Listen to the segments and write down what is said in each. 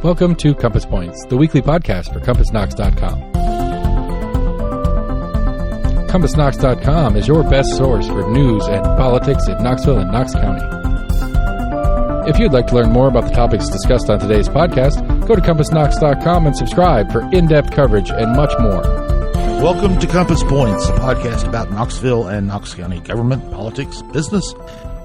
Welcome to Compass Points, the weekly podcast for CompassKnox.com. CompassKnox.com is your best source for news and politics in Knoxville and Knox County. If you'd like to learn more about the topics discussed on today's podcast, go to CompassKnox.com and subscribe for in-depth coverage and much more. Welcome to Compass Points, a podcast about Knoxville and Knox County government, politics, business,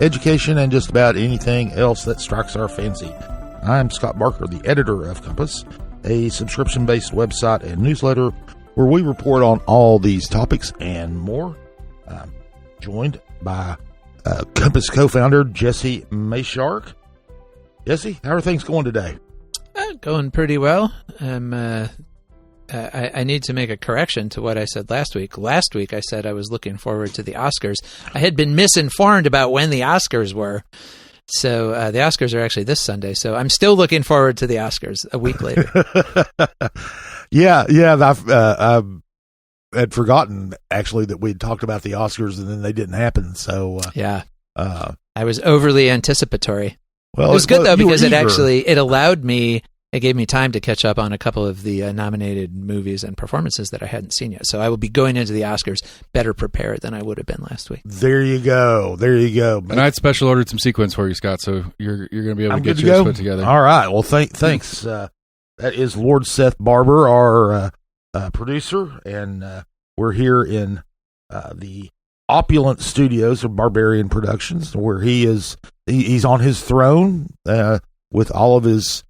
education, and just about anything else that strikes our fancy. I'm Scott Barker, the editor of Compass, a subscription-based website and newsletter where we report on all these topics and more. I'm joined by Compass co-founder Jesse Mayshark. Jesse, how are things going today? Going pretty well. I need to make a correction to what I said last week. Last week I said I was looking forward to the Oscars. I had been misinformed about when the Oscars were. So the Oscars are actually this Sunday. So I'm still looking forward to the Oscars a week later. Yeah. I had forgotten actually that we'd talked about the Oscars and then they didn't happen. So I was overly anticipatory. Well, it was good though because it allowed me. It gave me time to catch up on a couple of the nominated movies and performances that I hadn't seen yet. So I will be going into the Oscars better prepared than I would have been last week. There you go. And I had special ordered some sequence for you, Scott, so you're going to be able to get yours put together. All right. Well, thanks. That is Lord Seth Barber, our producer, and we're here in the opulent studios of Barbarian Productions, where he's on his throne with all of his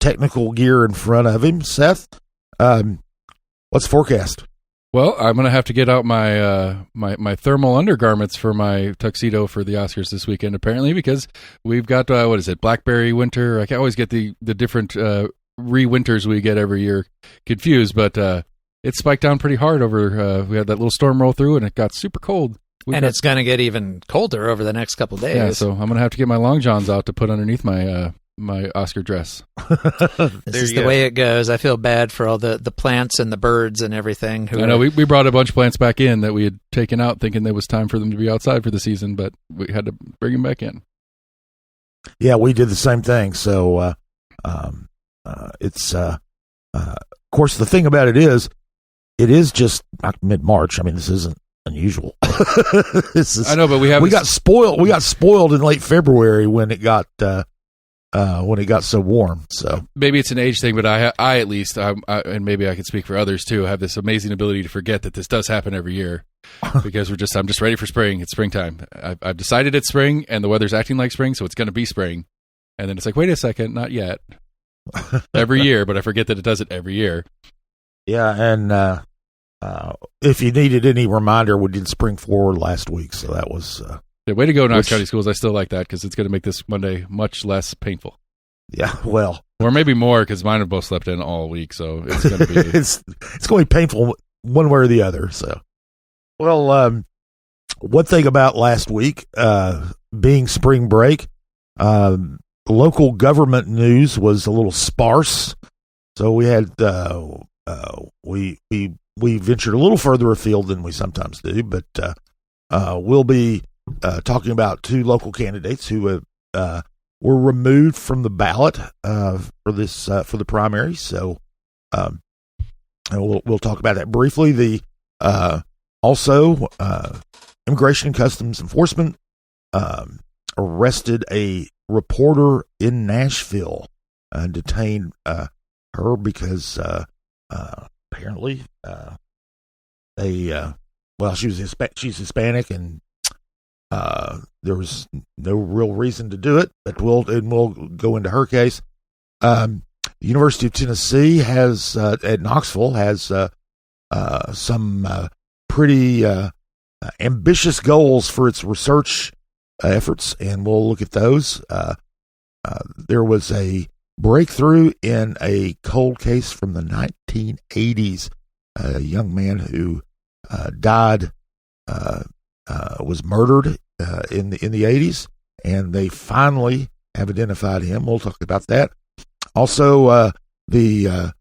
technical gear in front of him. Seth, what's the forecast? Well, I'm going to have to get out my my thermal undergarments for my tuxedo for the Oscars this weekend, apparently, because we've got, blackberry winter. I can always get the different re-winters we get every year confused, but it spiked down pretty hard over, we had that little storm roll through, and it got super cold. It's going to get even colder over the next couple of days. Yeah, so I'm going to have to get my long johns out to put underneath my my Oscar dress. This is the way it goes. I feel bad for all the plants and the birds and everything. I know we brought a bunch of plants back in that we had taken out thinking it was time for them to be outside for the season, but we had to bring them back in. Yeah, we did the same thing. So it's of course the thing about it is just like mid-March. I mean, this isn't unusual. I know, but we got spoiled in late February when it got so warm. So maybe it's an age thing, but I at least, and maybe I can speak for others too, have this amazing ability to forget that this does happen every year because I'm just ready for spring. It's springtime. I've decided it's spring and the weather's acting like spring, so it's going to be spring. And then it's like, wait a second, not yet. Every year, but I forget that it does it every year. Yeah, and if you needed any reminder, we did spring forward last week, so that was the way to go, Knox County Schools. I still like that because it's going to make this Monday much less painful. Yeah, well, or maybe more because mine have both slept in all week, so it's going to be it's going to be painful one way or the other. So, well, one thing about last week being spring break, local government news was a little sparse. So we had we ventured a little further afield than we sometimes do, but we'll be talking about two local candidates who were removed from the ballot for the primary. So we'll talk about that briefly. The also Immigration and Customs Enforcement arrested a reporter in Nashville and detained her because apparently she's Hispanic and there was no real reason to do it, but we'll go into her case. The University of Tennessee has at Knoxville has some pretty ambitious goals for its research efforts, and we'll look at those. There was a breakthrough in a cold case from the 1980s. A young man who died was murdered in the 80s, and they finally have identified him. We'll talk about that. Also, the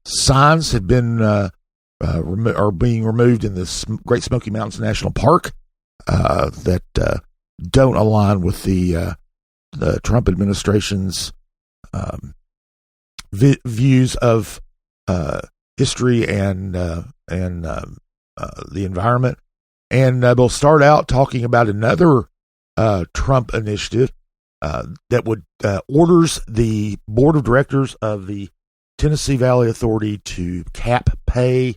signs have been are being removed in the Great Smoky Mountains National Park that don't align with the Trump administration's views of history and the environment. And we'll start out talking about another Trump initiative that would orders the board of directors of the Tennessee Valley Authority to cap pay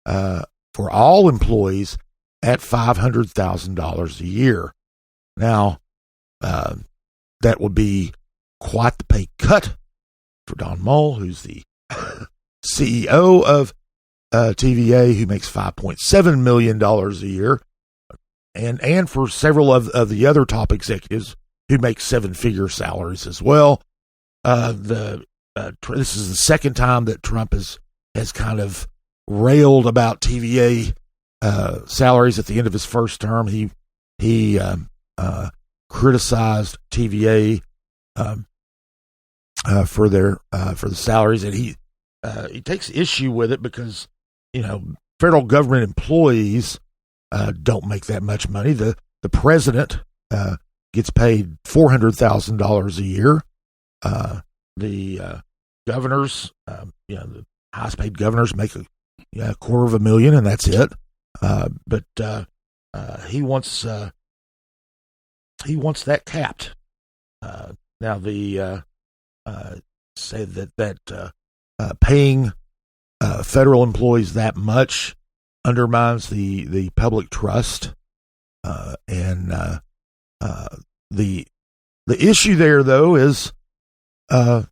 for all employees at $500,000 a year. Now, that would be quite the pay cut for Don Moul, who's the CEO of TVA, who makes $5.7 million a year, and for several of the other top executives who make seven-figure salaries as well. This is the second time that Trump has kind of railed about TVA salaries. At the end of his first term, he criticized TVA for the salaries, and he takes issue with it because federal government employees don't make that much money. The president gets paid $400,000 a year. The governors, the highest paid governors make a $250,000, and that's it. But he wants that capped. Now the say that paying federal employees that much undermines the public trust, and the issue there though is under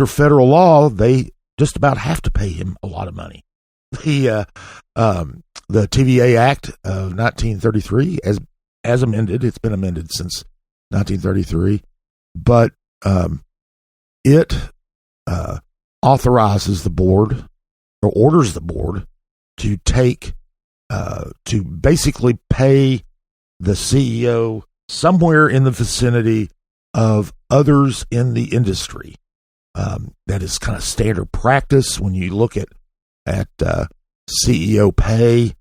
federal law they just about have to pay him a lot of money. The TVA Act of 1933, as amended, it's been amended since 1933, but it authorizes the board or orders the board to take to basically pay the CEO somewhere in the vicinity of others in the industry. That is kind of standard practice when you look at CEO pay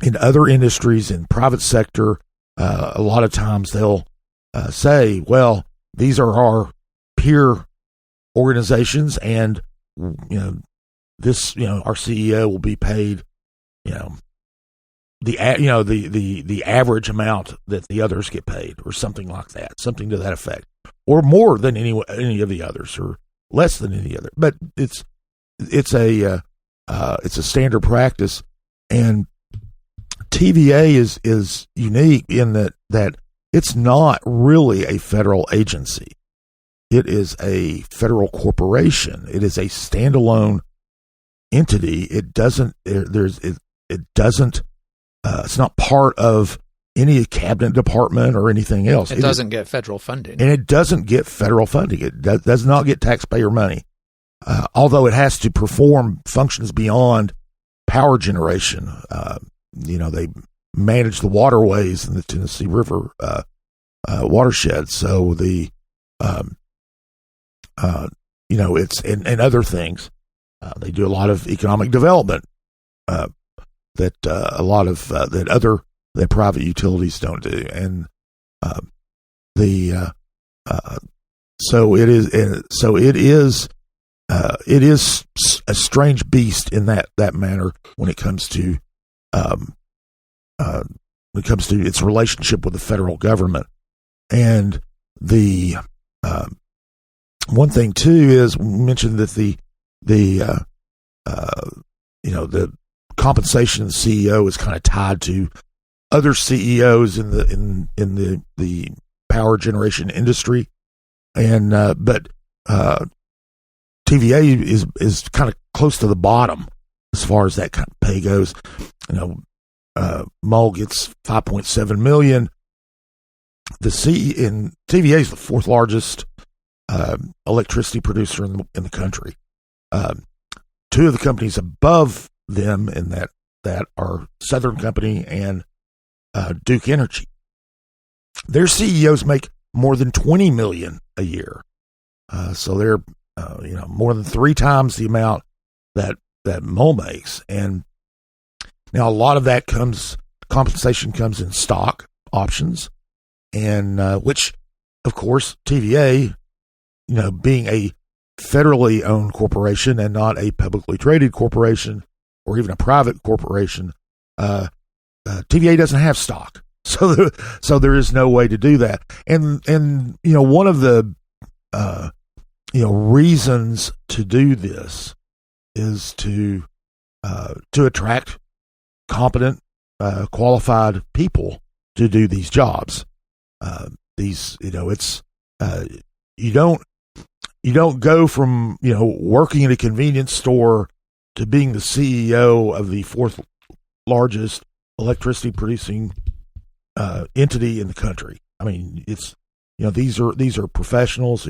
in other industries, in private sector. A lot of times they'll say, well, these are our peer organizations, and this our CEO will be paid the average amount that the others get paid, or something like that, something to that effect, or more than any of the others, or less than any other. But it's a standard practice, and TVA is unique in that it's not really a federal agency. It is a federal corporation. It is a standalone entity. It doesn't. It's not part of any cabinet department or anything else. It doesn't get federal funding, and it doesn't get federal funding. It does not get taxpayer money, although it has to perform functions beyond power generation. They manage the waterways in the Tennessee River watershed. So it's and other things. They do a lot of economic development that a lot of that private utilities don't do, and so it is a strange beast in that manner when it comes to its relationship with the federal government. And the one thing too is, we mentioned that the compensation of the CEO is kind of tied to other CEOs in the power generation industry, and but TVA is kind of close to the bottom as far as that kind of pay goes. Moul gets $5.7 million. TVA is the fourth largest electricity producer in the country. Two of the companies above them in that are Southern Company and Duke Energy. Their CEOs make more than $20 million a year, so they're more than 3 times the amount that Moul makes. And now a lot of that compensation comes in stock options, and which of course TVA being a federally owned corporation and not a publicly traded corporation or even a private corporation, TVA doesn't have stock. So there is no way to do that. And one of the reasons to do this is to attract competent, qualified people to do these jobs. You don't go from working at a convenience store to being the CEO of the fourth largest electricity producing entity in the country. I mean, it's these are professionals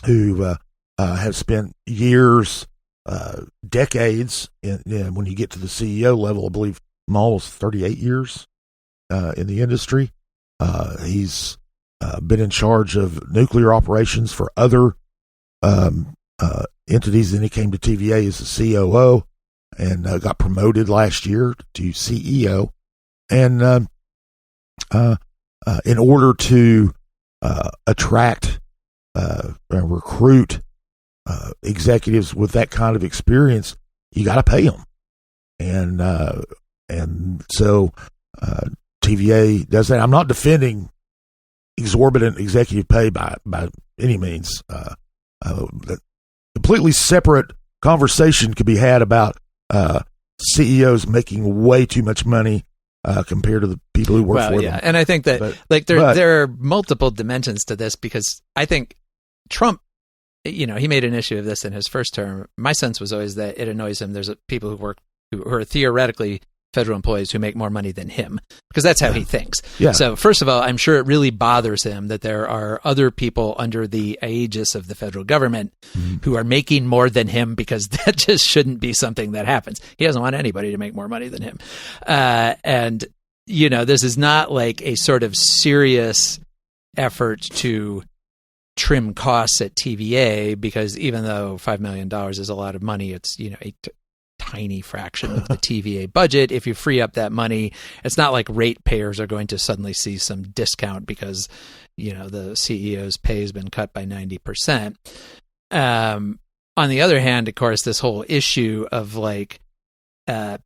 who have spent years, decades when you get to the CEO level. I believe Moul was 38 years in the industry. He's been in charge of nuclear operations for other entities. Then he came to TVA as the COO and got promoted last year to CEO. And in order to attract and recruit executives with that kind of experience, you got to pay them. And so TVA does that. I'm not defending exorbitant executive pay by any means. Completely separate conversation could be had about CEOs making way too much money compared to the people who work for them. And I think that there are multiple dimensions to this, because I think Trump, he made an issue of this in his first term. My sense was always that it annoys him. There's people who are theoretically federal employees who make more money than him, because that's how he thinks. Yeah. So first of all, I'm sure it really bothers him that there are other people under the aegis of the federal government who are making more than him, because that just shouldn't be something that happens. He doesn't want anybody to make more money than him. And this is not like a sort of serious effort to trim costs at TVA, because even though $5 million is a lot of money, it's, a tiny fraction of the TVA budget. If you free up that money, it's not like ratepayers are going to suddenly see some discount because, the CEO's pay has been cut by 90%. On the other hand, of course, this whole issue of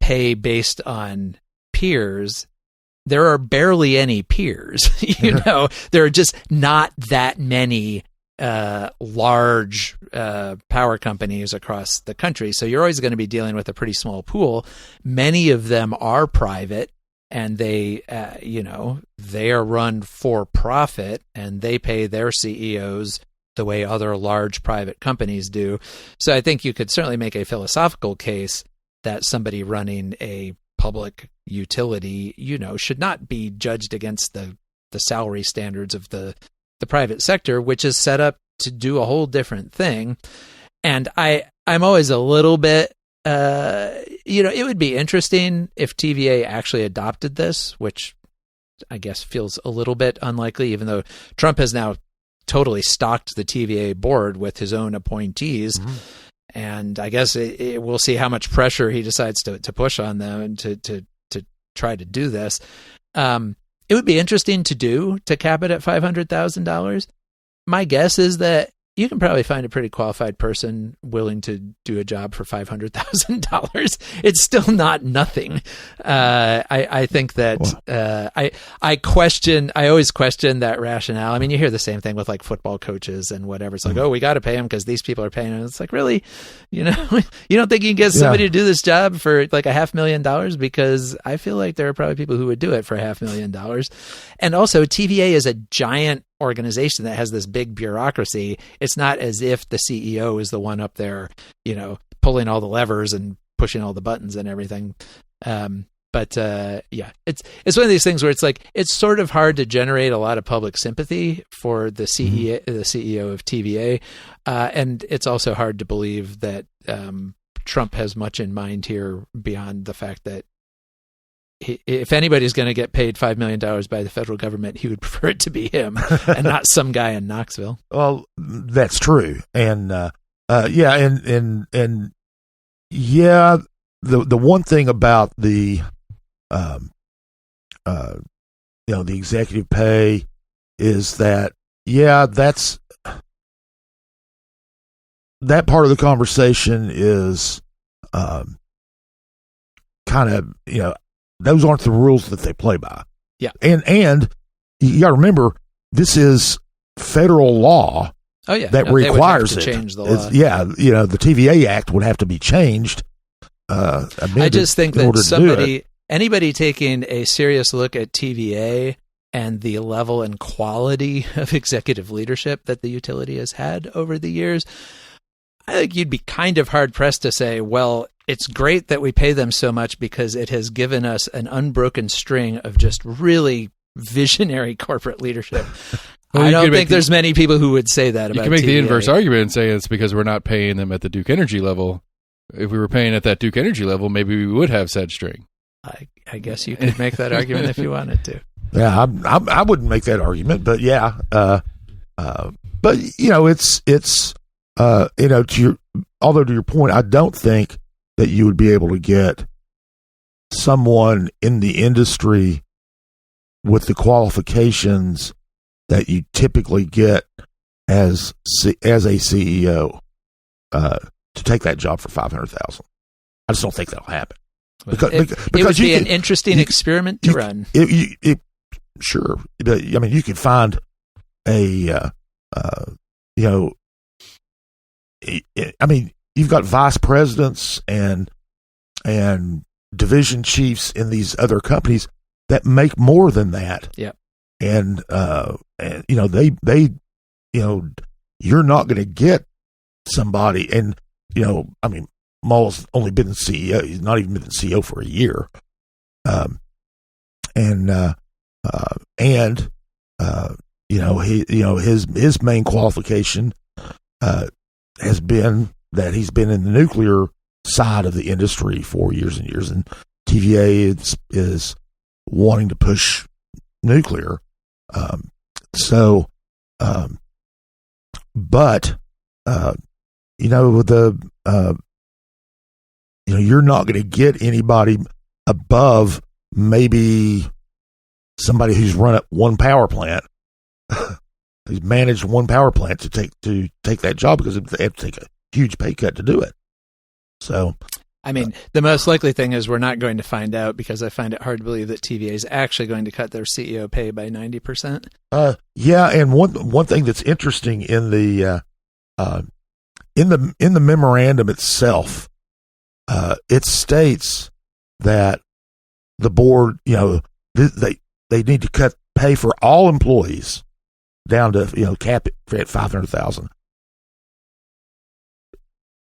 pay be on peers, there are barely any peers. There are just not that many large power companies across the country. So you're always going to be dealing with a pretty small pool. Many of them are private, and they are run for profit, and they pay their CEOs the way other large private companies do. So I think you could certainly make a philosophical case that somebody running a public utility, should not be judged against the salary standards of the private sector, which is set up to do a whole different thing. And I'm always a little bit, it would be interesting if TVA actually adopted this, which I guess feels a little bit unlikely, even though Trump has now totally stocked the TVA board with his own appointees. Mm-hmm. And I guess we'll see how much pressure he decides to push on them to try to do this. It would be interesting to cap it at $500,000. My guess is that you can probably find a pretty qualified person willing to do a job for $500,000. It's still not nothing. I think that I always question that rationale. I mean, you hear the same thing with football coaches and whatever. It's like, oh, we got to pay them because these people are paying them. It's like, really, you don't think you can get somebody to do this job for $500,000? Because I feel like there are probably people who would do it for $500,000. And also, TVA is a giant organization that has this big bureaucracy. It's not as if the CEO is the one up there, pulling all the levers and pushing all the buttons and everything. But it's one of these things where it's it's sort of hard to generate a lot of public sympathy for the CEO of TVA, and it's also hard to believe that Trump has much in mind here beyond the fact that if anybody's going to get paid $5 million by the federal government, he would prefer it to be him and not some guy in Knoxville. Well, that's true. And, the one thing about the executive pay is that, that part of the conversation is kind of, those aren't the rules that they play by. Yeah. And you got to remember, this is federal law. Oh, yeah. That requires they would have to it. change the law. The TVA Act would have to be changed. I just think that anybody taking a serious look at TVA and the level and quality of executive leadership that the utility has had over the years, I think you'd be kind of hard-pressed to say, well, it's great that we pay them so much because it has given us an unbroken string of just really visionary corporate leadership. Well, I don't think there's many people who would say that about You can make TVA. the inverse argument and say it's because we're not paying them at the Duke Energy level. If we were paying at that Duke Energy level, maybe we would have said string. I guess you could make that argument if you wanted to. Yeah, I wouldn't make that argument, but yeah. But, it's although to your point, I don't think that you would be able to get someone in the industry with the qualifications that you typically get as a CEO to take that job for $500,000. I just don't think that'll happen. Because it would be an interesting experiment to run. Sure, I mean, you could find a I mean, you've got vice presidents and division chiefs in these other companies that make more than that. Yeah. And you're not going to get somebody, and I mean, Moul's only been the CEO. He's not even been the CEO for a year. His main qualification has been that he's been in the nuclear side of the industry for years and years, and TVA is wanting to push nuclear. You're not going to get anybody above maybe somebody who's run up one power plant, who's managed one power plant to take that job, because they have to take a huge pay cut to do it. So, I mean, the most likely thing is we're not going to find out, because I find it hard to believe that TVA is actually going to cut their CEO pay by 90%. Yeah, and one thing that's interesting in the memorandum itself, it states that the board, they need to cut pay for all employees down to cap it at $500,000,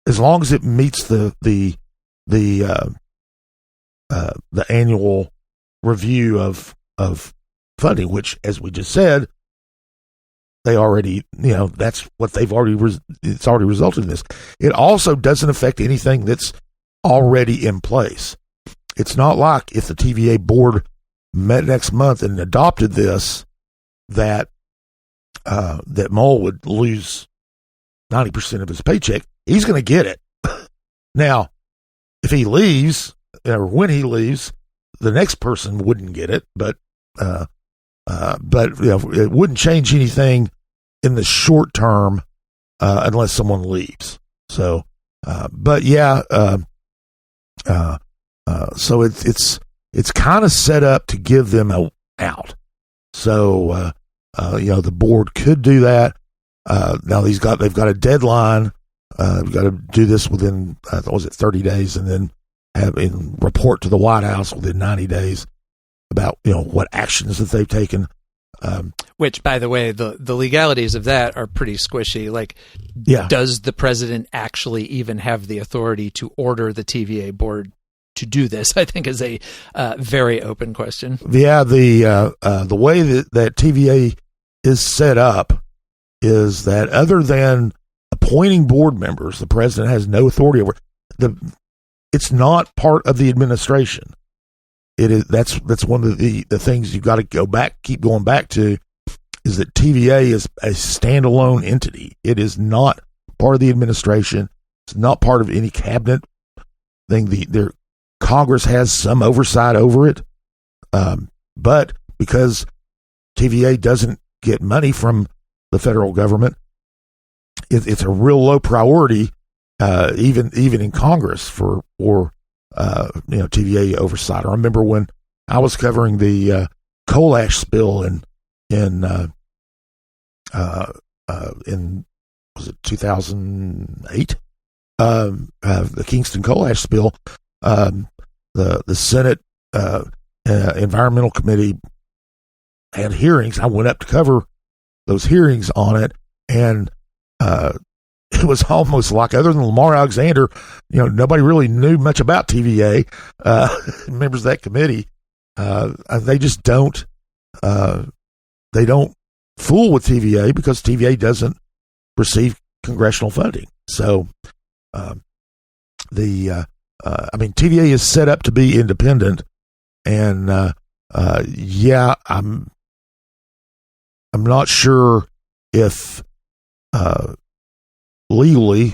as long as it meets the annual review of funding, which, as we just said, they already, that's what they've already, it's already resulted in this. It also doesn't affect anything that's already in place. It's not like if the TVA board met next month and adopted this, that Moul would lose 90% of his paycheck. He's going to get it. Now, if he leaves, or when he leaves, the next person wouldn't get it, but it wouldn't change anything in the short term unless someone leaves. So, so it's kind of set up to give them a out. So, the board could do that. Now they've got a deadline. We've got to do this within, 30 days, and then report to the White House within 90 days about, what actions that they've taken. Which, by the way, the legalities of that are pretty squishy. Like, does the president actually even have the authority to order the TVA board to do this? I think is a very open question. Yeah, the way that TVA is set up is that, other than appointing board members, the president has no authority over it's not part of the administration. It is that's one of the things you've got to keep going back to, is that TVA is a standalone entity. It is not part of the administration. It's not part of any cabinet thing. Their Congress has some oversight over it, but because TVA doesn't get money from the federal government, it's a real low priority, even in Congress for TVA oversight. I remember when I was covering the coal ash spill in was it 2008? The Kingston coal ash spill. The Senate Environmental Committee had hearings. I went up to cover those hearings on it, and it was almost like, other than Lamar Alexander, nobody really knew much about TVA. Members of that committee, they just don't fool with TVA because TVA doesn't receive congressional funding. So, TVA is set up to be independent, and I'm not sure if legally,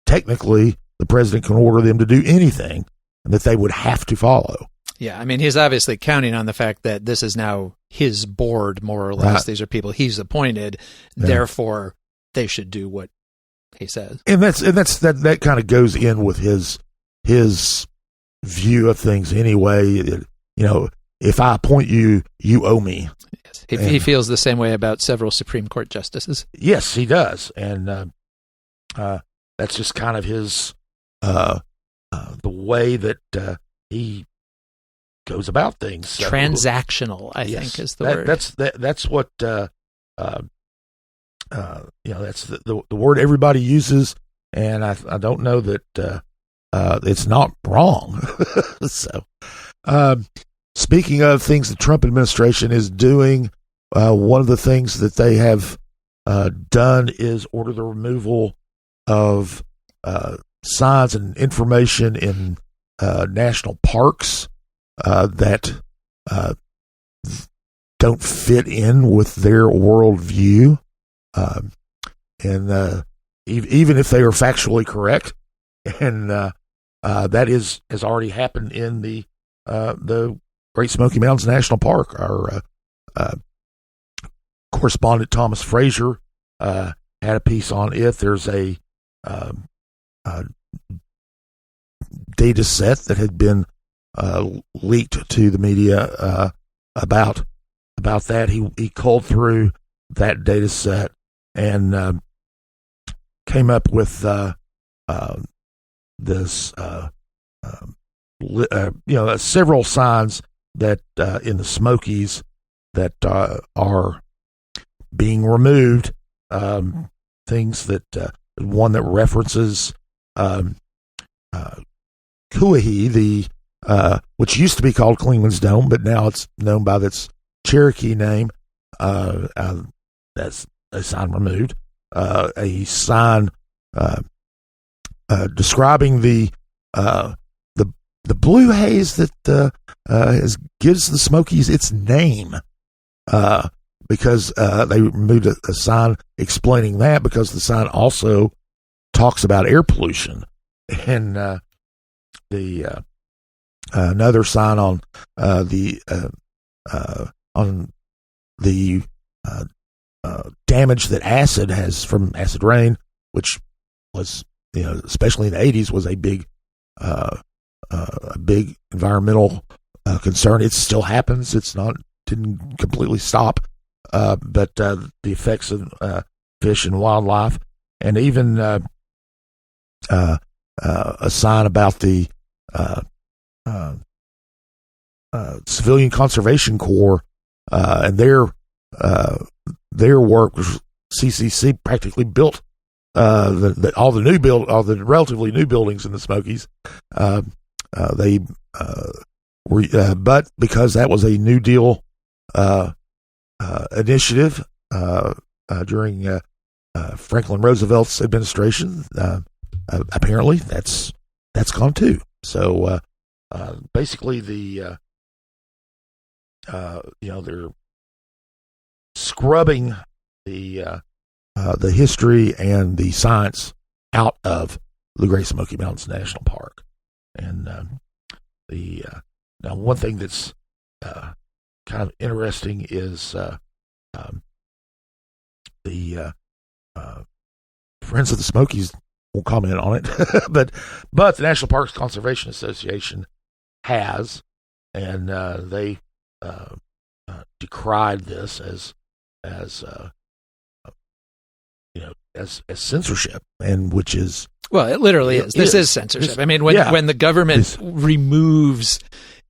technically, the president can order them to do anything and that they would have to follow. Yeah, I mean, he's obviously counting on the fact that this is now his board, more or less. Right. These are people he's appointed, therefore they should do what he says. And that kind of goes in with his view of things anyway. If I appoint you, you owe me. Yes. He feels the same way about several Supreme Court justices. Yes, he does, and that's just kind of his the way that he goes about things. So, transactional, I think, is the word. That's what that's the word everybody uses, and I don't know that it's not wrong. So, speaking of things the Trump administration is doing, one of the things that they have done is order the removal of signs and information in national parks that don't fit in with their worldview, and even if they are factually correct, and that has already happened in the Great Smoky Mountains National Park. Our correspondent Thomas Frazier had a piece on it. There's a data set that had been leaked to the media about that. He culled through that data set and came up with this several signs that in the Smokies that are being removed. Things that one that references Kuahi, which used to be called Clingman's Dome, but now it's known by its Cherokee name. That's a sign removed. A sign describing the blue haze that gives the Smokies its name, because they removed a sign explaining that, because the sign also talks about air pollution, and another sign on the damage that acid has from acid rain, which was, especially in the 80s, was a big environmental concern. It still happens. Didn't completely stop, but the effects of fish and wildlife, and even a sign about the Civilian Conservation Corps and their work. CCC practically built all the relatively new buildings in the Smokies. They were, but because that was a New Deal initiative during Franklin Roosevelt's administration, apparently that's gone too. So basically, they're scrubbing the history and the science out of the Great Smoky Mountains National Park. And now one thing that's kind of interesting is the Friends of the Smokies won't comment on it, but the National Parks Conservation Association has, and they decried this as censorship, and which is, well, it literally is. This is censorship. I mean, when the government removes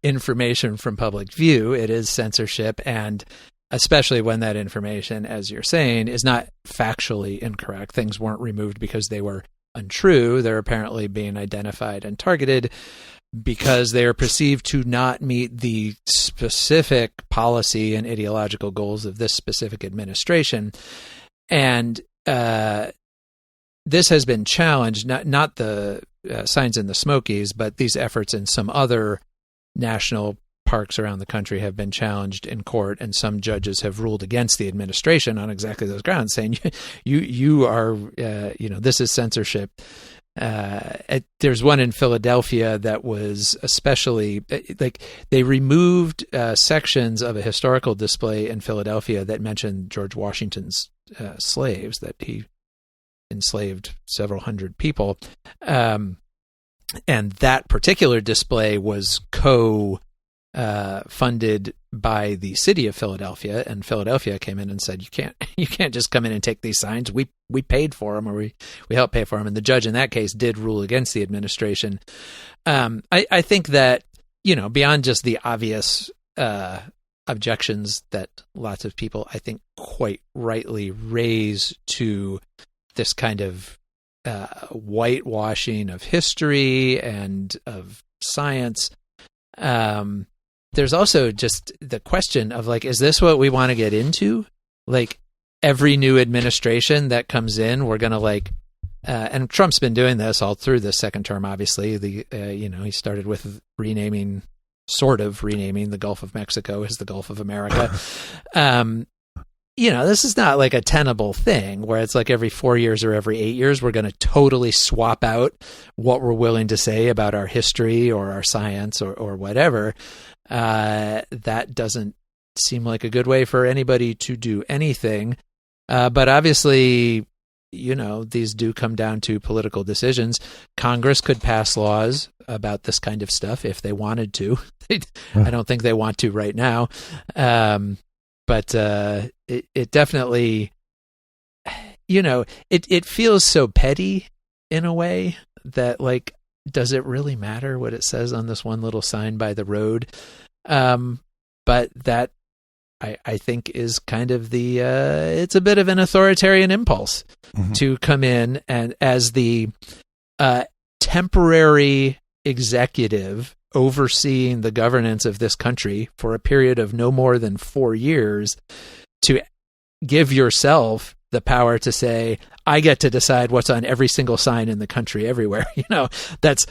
information from public view, it is censorship, and especially when that information, as you're saying, is not factually incorrect. Things weren't removed because they were untrue. They're apparently being identified and targeted because they are perceived to not meet the specific policy and ideological goals of this specific administration. And this has been challenged, not the signs in the Smokies, but these efforts in some other national parks around the country have been challenged in court, and some judges have ruled against the administration on exactly those grounds, saying you are, this is censorship. There's one in Philadelphia that was especially they removed sections of a historical display in Philadelphia that mentioned George Washington's slaves, that he enslaved several hundred people. And that particular display was funded by the city of Philadelphia, and Philadelphia came in and said, you can't just come in and take these signs. We paid for them, or we helped pay for them. And the judge in that case did rule against the administration. I think that, beyond just the obvious objections that lots of people, I think, quite rightly raise to this kind of whitewashing of history and of science, there's also just the question of, is this what we want to get into? Every new administration that comes in, we're going to and Trump's been doing this all through the second term, obviously. He started with sort of renaming the Gulf of Mexico as the Gulf of America. This is not a tenable thing where it's every 4 years or every 8 years, we're going to totally swap out what we're willing to say about our history or our science or whatever. That doesn't seem like a good way for anybody to do anything. But obviously, these do come down to political decisions. Congress could pass laws about this kind of stuff if they wanted to. I don't think they want to right now. But it definitely, it feels so petty in a way that, does it really matter what it says on this one little sign by the road? But that, I think, is kind of it's a bit of an authoritarian impulse to come in and as the temporary executive overseeing the governance of this country for a period of no more than 4 years, to give yourself the power to say, I get to decide what's on every single sign in the country everywhere. That's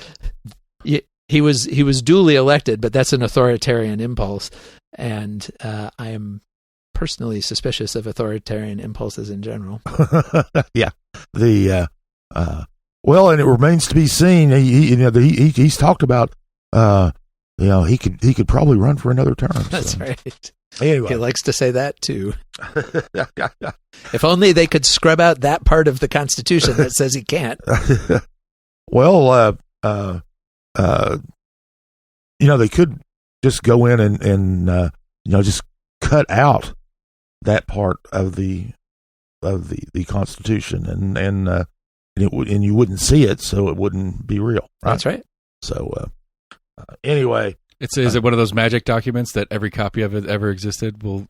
he was duly elected, but that's an authoritarian impulse. And I am personally suspicious of authoritarian impulses in general. Yeah. Well, and it remains to be seen. He's talked about, he could probably run for another term. That's right. Anyway. He likes to say that too. If only they could scrub out that part of the Constitution that says he can't. Well, they could just go in and just cut out that part of the Constitution, and you wouldn't see it, so it wouldn't be real. Right? That's right. So anyway, is it one of those magic documents that every copy of it ever existed? Will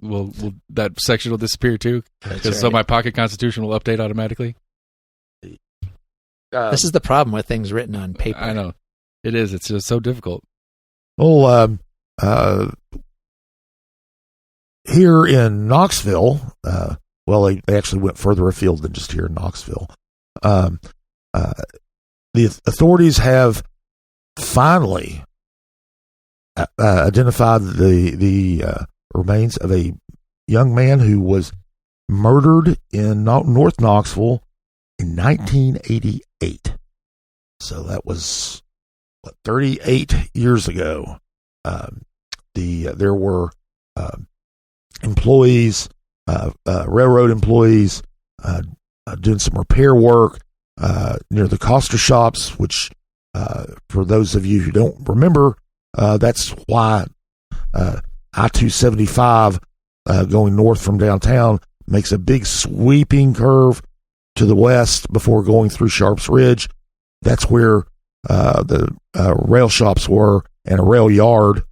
that section will disappear too? So my pocket Constitution will update automatically. This is the problem with things written on paper. I know it is. It's just so difficult. Well, here in Knoxville, they actually went further afield than just here in Knoxville. The authorities have finally identified the remains of a young man who was murdered in North Knoxville in 1988. So that was 38 years ago. There were employees, railroad employees, doing some repair work. near the Costa shops, which, for those of you who don't remember, that's why I-275 going north from downtown makes a big sweeping curve to the west before going through Sharps Ridge. That's where the rail shops were, and a rail yard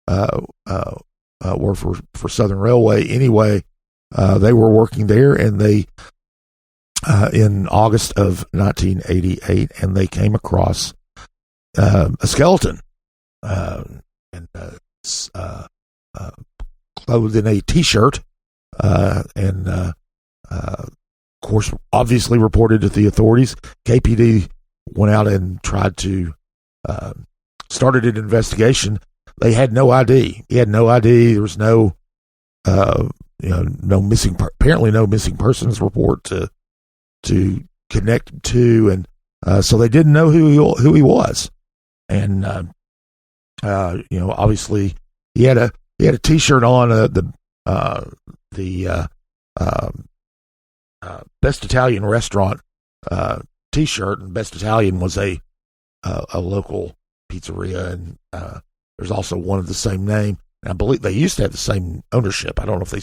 were for Southern Railway. Anyway, they were working there, and they in August of 1988, and they came across a skeleton and clothed in a T-shirt, and of course, obviously reported to the authorities. KPD went out and tried to started an investigation. They had no ID. He had no ID. There was no, no missing. Apparently, no missing persons report to connect to, and so they didn't know who he was. And obviously, he had a T-shirt on, the Best Italian Restaurant T-shirt, and Best Italian was a local pizzeria, and there's also one of the same name. And I believe they used to have the same ownership. I don't know if they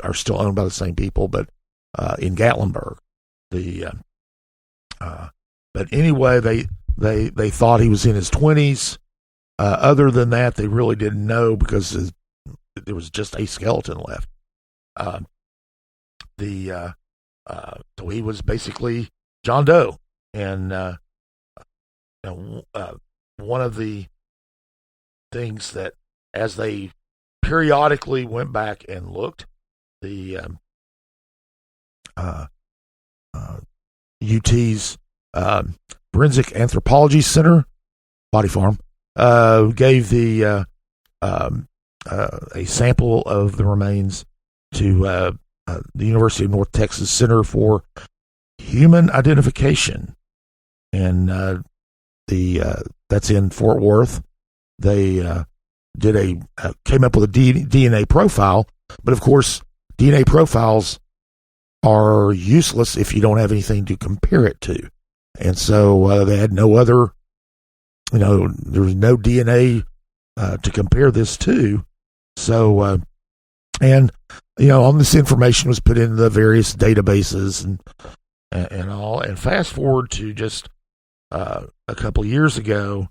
are still owned by the same people, but in Gatlinburg, but anyway, they thought he was in his 20s. Other than that, they really didn't know because there was just a skeleton left. So he was basically John Doe, and one of the things that, as they periodically went back and looked, the UT's Forensic Anthropology Center, Body Farm, gave a sample of the remains to the University of North Texas Center for Human Identification, and that's in Fort Worth. They came up with a DNA profile, but of course, DNA profiles are useless if you don't have anything to compare it to, and so they had no other. There was no DNA to compare this to. So, all this information was put in the various databases and all. And fast forward to just a couple years ago,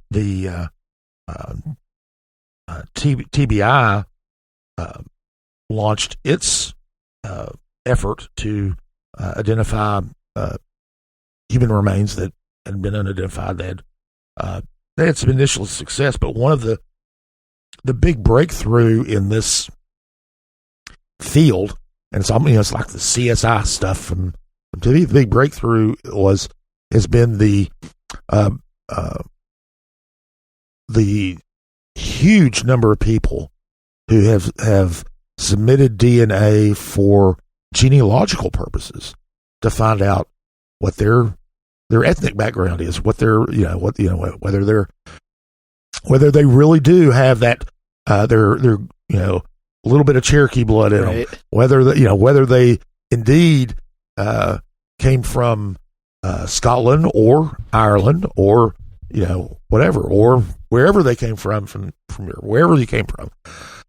the TBI launched its effort to identify human remains that had been unidentified. They had some initial success, but one of the big breakthrough in this field, and it's like the CSI stuff from TV. The big breakthrough has been the huge number of people who have submitted DNA for genealogical purposes to find out what their ethnic background is, what they're whether they really do have that their a little bit of Cherokee blood in them, whether they indeed came from Scotland or Ireland or whatever, or wherever they came from wherever you came from.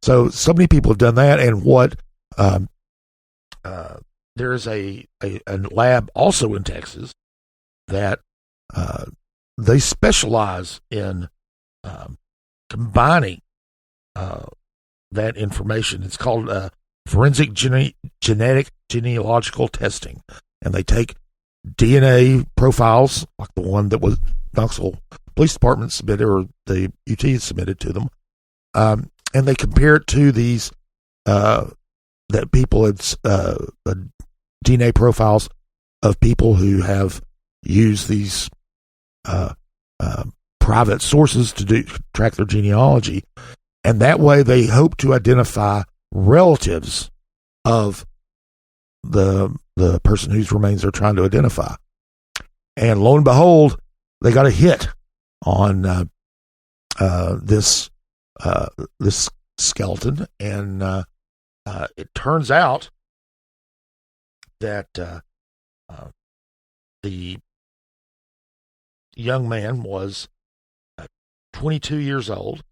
So many people have done that, and what there is a lab also in Texas that they specialize in combining that information. It's called forensic genetic genealogical testing, and they take DNA profiles like the one that was Knoxville Police Department submitted, or the UT submitted to them, and they compare it to these that people had DNA profiles of people who have used these private sources to track their genealogy, and that way they hope to identify relatives of the person whose remains they're trying to identify. And lo and behold, they got a hit on this skeleton, and it turns out that The young man was 22 years old,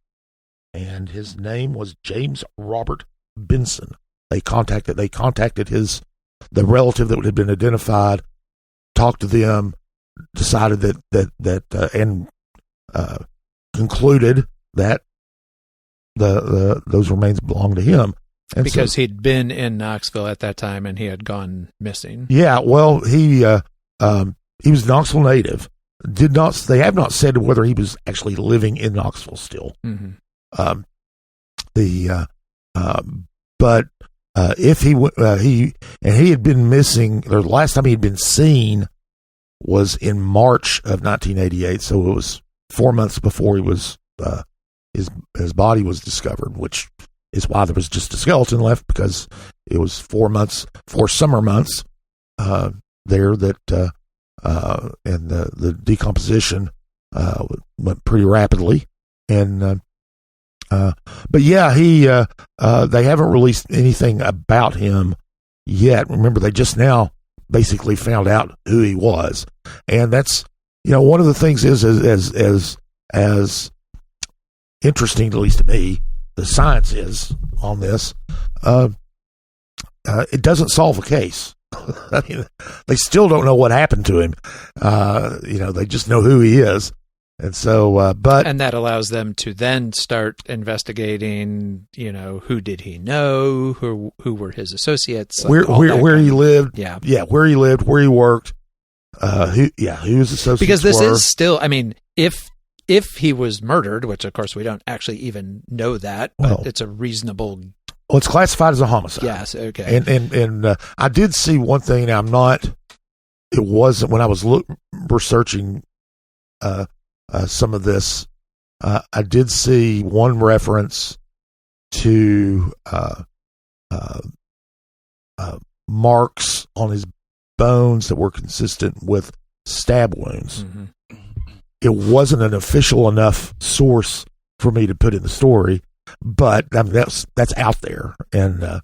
and his name was James Robert Benson. They contacted the relative that had been identified, talked to them, decided and concluded that those remains belonged to him. And because he'd been in Knoxville at that time and he had gone missing. Yeah, well, he was a Knoxville native. They have not said whether he was actually living in Knoxville still. Mm-hmm. But if he had been missing, or the last time he had been seen was in March of 1988. So it was 4 months before he was his body was discovered, which is why there was just a skeleton left, because it was 4 summer months there that and the decomposition went pretty rapidly. And but yeah, they haven't released anything about him yet. Remember, they just now basically found out who he was, and that's, one of the things is as interesting, at least to me, the science is on this. It doesn't solve a case. I mean, they still don't know what happened to him. They just know who he is. And so, and that allows them to then start investigating, who did he know, who were his associates, where he lived. Yeah. Where he lived, where he worked, who his associates because this were. is still, I mean, if he was murdered, which of course we don't actually even know that, but it's a reasonable. Well, it's classified as a homicide. Yes. Okay. And I did see one thing. It wasn't when I was researching, some of this, I did see one reference to marks on his bones that were consistent with stab wounds. Mm-hmm. It wasn't an official enough source for me to put in the story, but I mean, that's out there, and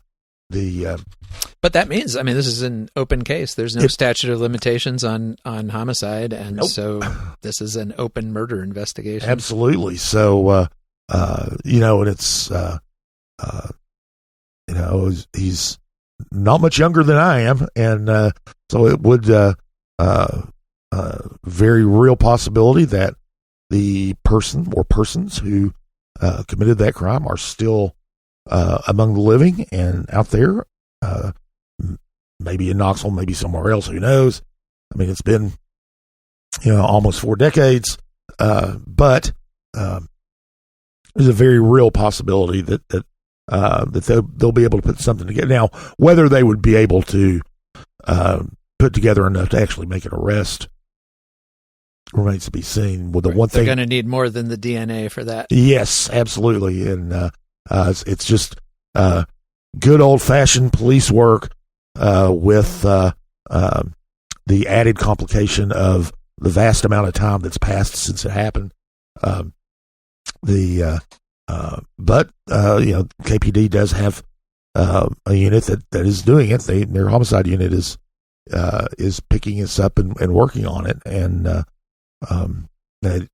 But that means, this is an open case. There's no statute of limitations on homicide, and nope. So this is an open murder investigation. Absolutely. So, and it's, he's not much younger than I am, and so it would very real possibility that the person or persons who committed that crime are still among the living and out there, maybe in Knoxville, maybe somewhere else. Who knows? I mean, it's been almost 4 decades, but there's a very real possibility that they'll be able to put something together. Now, whether they would be able to put together enough to actually make an arrest remains to be seen. Well, They're going to need more than the DNA for that. Yes, absolutely, and it's just good old-fashioned police work with the added complication of the vast amount of time that's passed since it happened. But KPD does have a unit that is doing it. Their homicide unit is picking this up and working on it, and it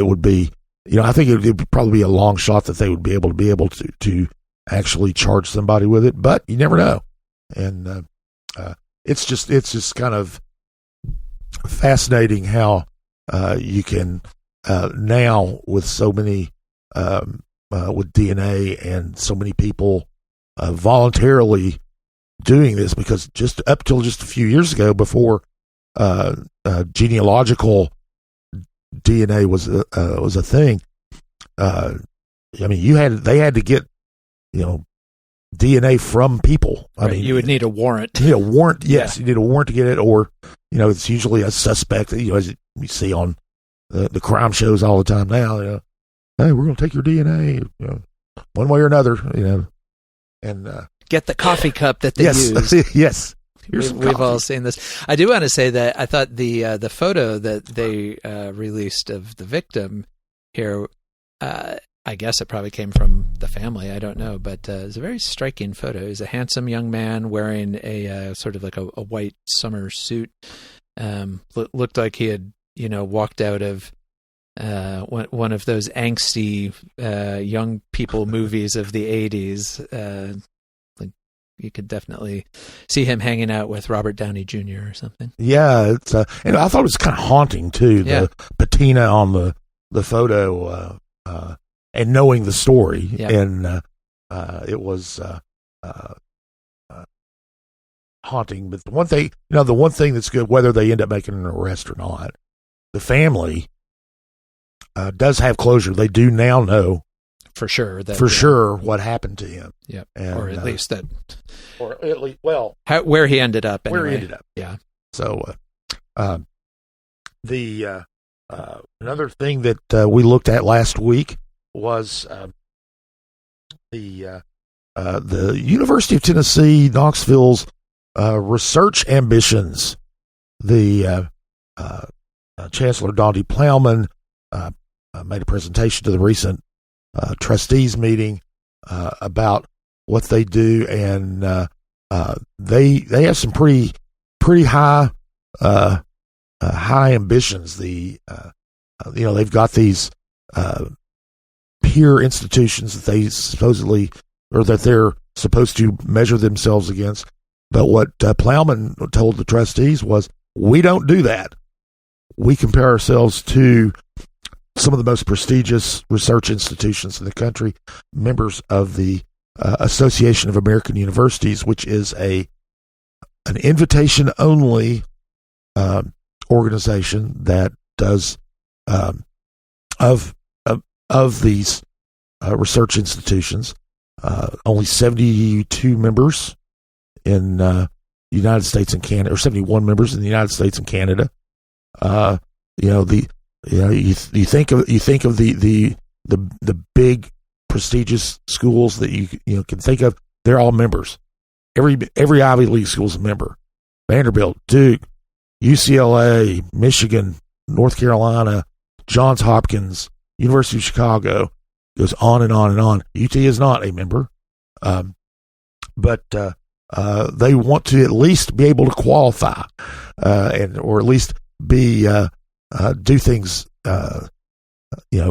would be. I think it would probably be a long shot that they would be able to actually charge somebody with it, but you never know. And it's just kind of fascinating how you can now, with so many with DNA and so many people voluntarily doing this, because just up till just a few years ago, before genealogical DNA was a thing. They had to get DNA from people. You would need a warrant. You need a warrant. Yes, Yeah. You need a warrant to get it, or it's usually a suspect. As you see on the crime shows all the time now. Hey, we're going to take your DNA, one way or another. And get the coffee cup that they use. Yes. We've all seen this. I do want to say that I thought the photo that they released of the victim here, I guess it probably came from the family. I don't know, but it's a very striking photo. He's a handsome young man wearing a sort of like a white summer suit. Looked like he had, walked out of one of those angsty young people movies of the 80s. Like you could definitely see him hanging out with Robert Downey Jr. or something. Yeah, it's and I thought it was kind of haunting too. Yeah. The patina on the photo, and knowing the story, Yeah. and it was haunting. But the one thing that's good, whether they end up making an arrest or not, the family does have closure. They do now know For sure. sure what happened to him. Yeah. And, Or at least that. or at least, well, Where he ended up. Anyway. where he ended up. Yeah. So, the another thing that we looked at last week was the University of Tennessee Knoxville's research ambitions. The Chancellor Donde Plowman made a presentation to the recent trustees meeting about what they do, and they have some pretty high high ambitions. They've got these peer institutions that they supposedly, or that they're supposed to measure themselves against. But what Plowman told the trustees was, we don't do that. We compare ourselves to some of the most prestigious research institutions in the country, members of the Association of American Universities, which is an invitation-only organization that does of these research institutions. Only 72 members in the United States and Canada, or 71 members in the United States and Canada. You think of the big prestigious schools that you can think of. They're all members. Every Ivy League school is a member. Vanderbilt, Duke, UCLA, Michigan, North Carolina, Johns Hopkins, University of Chicago, goes on and on and on. UT is not a member, but they want to at least be able to qualify, or at least be do things,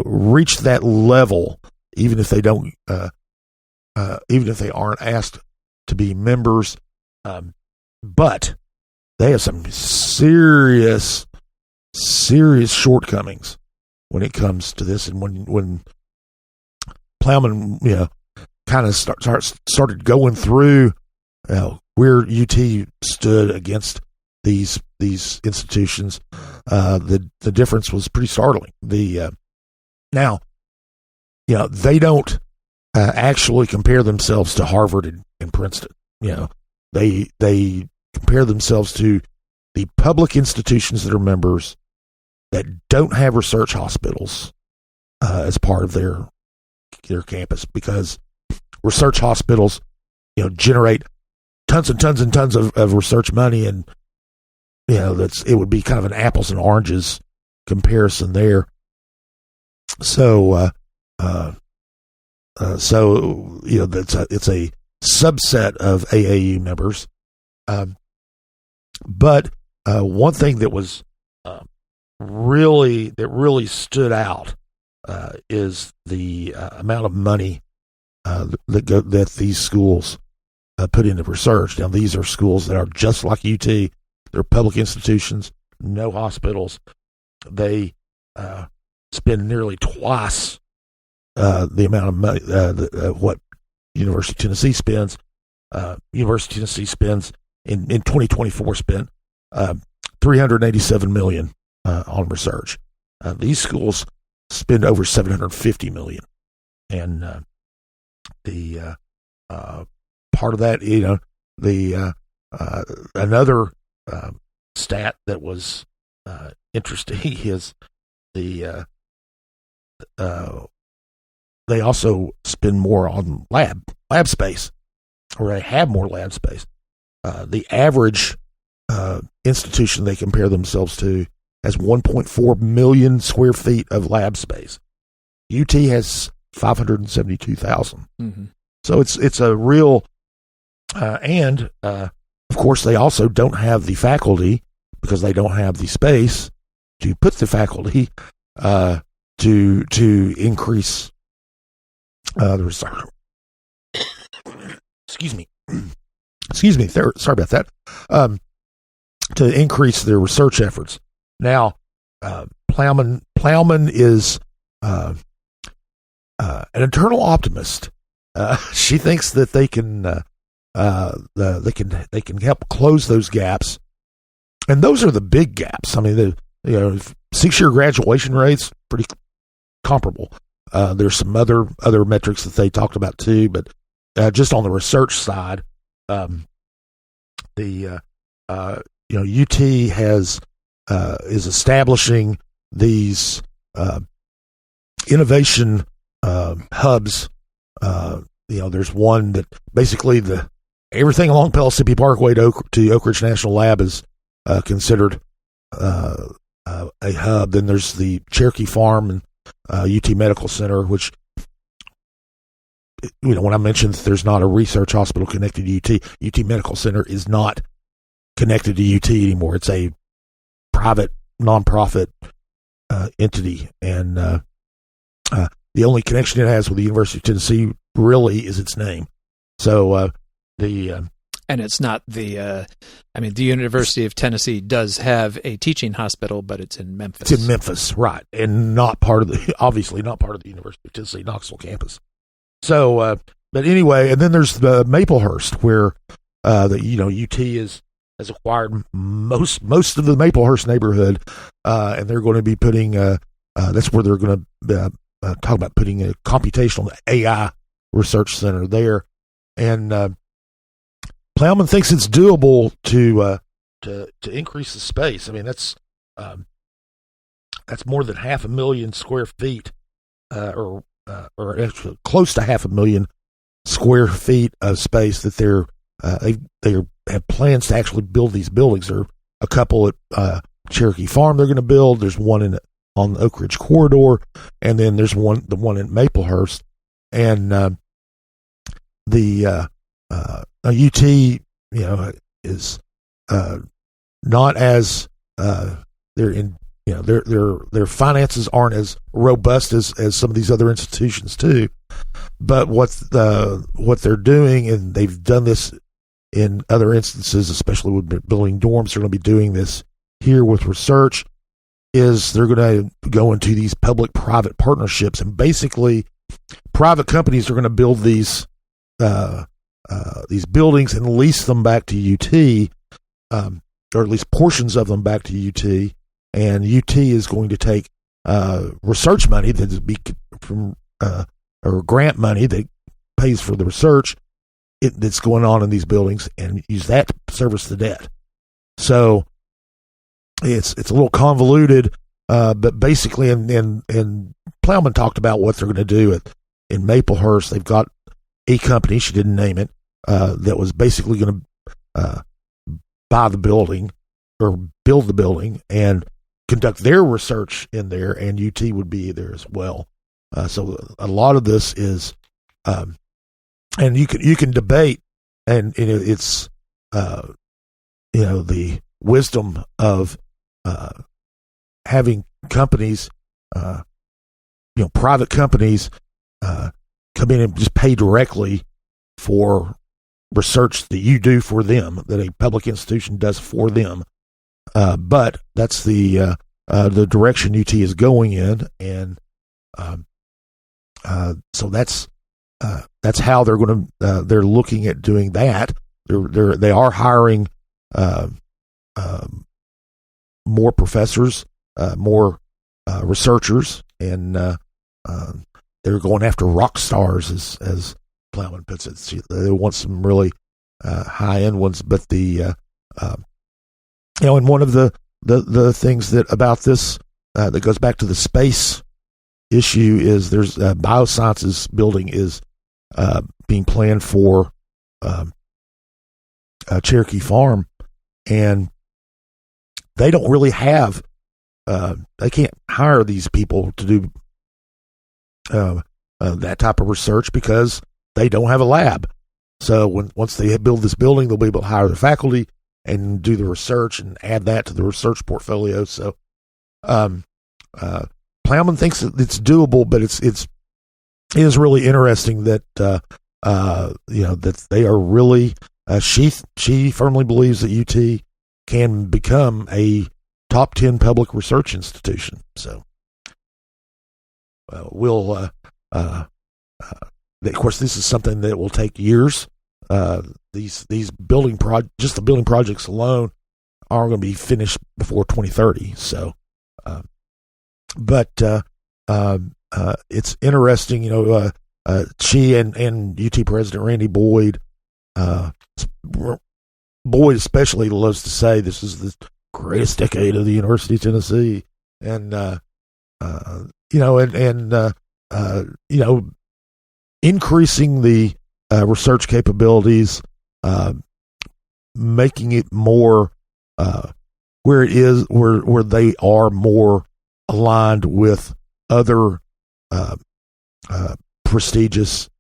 reach that level, even if they don't, even if they aren't asked to be members. But they have some serious shortcomings when it comes to this. And when Plowman, kind of started going through where UT stood against these institutions, the difference was pretty startling. Now, they don't actually compare themselves to Harvard and Princeton. They compare themselves to the public institutions that are members that don't have research hospitals as part of their campus, because research hospitals, generate tons and tons and tons of research money, and it would be kind of an apples and oranges comparison there. So it's a subset of AAU members. But one thing that was really stood out is the amount of money that these schools put into research. Now, these are schools that are just like UT. They're public institutions, no hospitals. They spend nearly twice the amount of money what University of Tennessee spends. University of Tennessee spends in 2024 spent $387 million on research. These schools spend over $750 million, and the part of that, another stat that was interesting is they also spend more on lab space, or they have more lab space. The average institution they compare themselves to has 1.4 million square feet of lab space. UT has 572,000. Mm-hmm. So it's a real, and of course they also don't have the faculty because they don't have the space to put the faculty to increase the research. Excuse me. Sorry about that. To increase their research efforts. Now, Plowman is an eternal optimist. She thinks that they can help close those gaps, and those are the big gaps. I mean, 6-year graduation rates pretty comparable. There's some other metrics that they talked about too, but just on the research side, UT is establishing these innovation hubs. There's one that basically everything along Pellissippi Parkway to Oak Ridge National Lab is considered a hub. Then there's the Cherokee Farm and UT Medical Center, which, when I mentioned that there's not a research hospital connected to UT Medical Center is not connected to UT anymore. It's a private, nonprofit entity, and the only connection it has with the University of Tennessee really is its name. So and it's not the University of Tennessee does have a teaching hospital, but it's in Memphis. It's in Memphis, right, and obviously not part of the University of Tennessee Knoxville campus. So, but anyway, and then there's the Maplehurst, where UT has acquired most of the Maplehurst neighborhood, and they're going to be putting that's where they're going to talk about putting a computational AI research center there, and Plowman thinks it's doable to increase the space. I mean, that's more than 500,000 square feet, or actually close to 500,000 square feet of space that they have plans to actually build these buildings. There are a couple at Cherokee Farm they're going to build. There's one on the Oak Ridge corridor, and then there's the one in Maplehurst, and the UT is not as their finances aren't as robust as some of these other institutions too, but what they're doing, and they've done this in other instances, especially with building dorms, they're going to be doing this here with research, is they're going to go into these public-private partnerships, and basically private companies are going to build these buildings and lease them back to UT, or at least portions of them back to UT, and UT is going to take research money that is from or grant money that pays for the research that's going on in these buildings, and use that to service the debt. So it's a little convoluted, but basically, and Plowman talked about what they're going to do in Maplehurst. They've got a company, she didn't name it, that was basically going to buy the building or build the building and conduct their research in there, and UT would be there as well. So a lot of this is, and you can debate, and it's the wisdom of having companies, private companies, come in and just pay directly for research that you do for them, that a public institution does for them. But that's the direction UT is going in, and so that's how they're going to they're looking at doing that. They are hiring more professors, more researchers, and they're going after rock stars, as Plowman puts it. They want some really high end ones, but and one of the things that about this that goes back to the space issue is there's biosciences building is being planned for Cherokee Farm, and they don't really have they can't hire these people to do that type of research because they don't have a lab. So once they build this building, they'll be able to hire the faculty and do the research and add that to the research portfolio. So Plowman thinks it's doable, but it is really interesting that that they are really she firmly believes that UT can become a top 10 public research institution. So of course, this is something that will take years. These the building projects alone are going to be finished before 2030. So, but it's interesting, she and UT President Randy Boyd, Boyd especially loves to say this is the greatest decade of the University of Tennessee, and increasing the research capabilities, making it more where they are more aligned with other prestigious,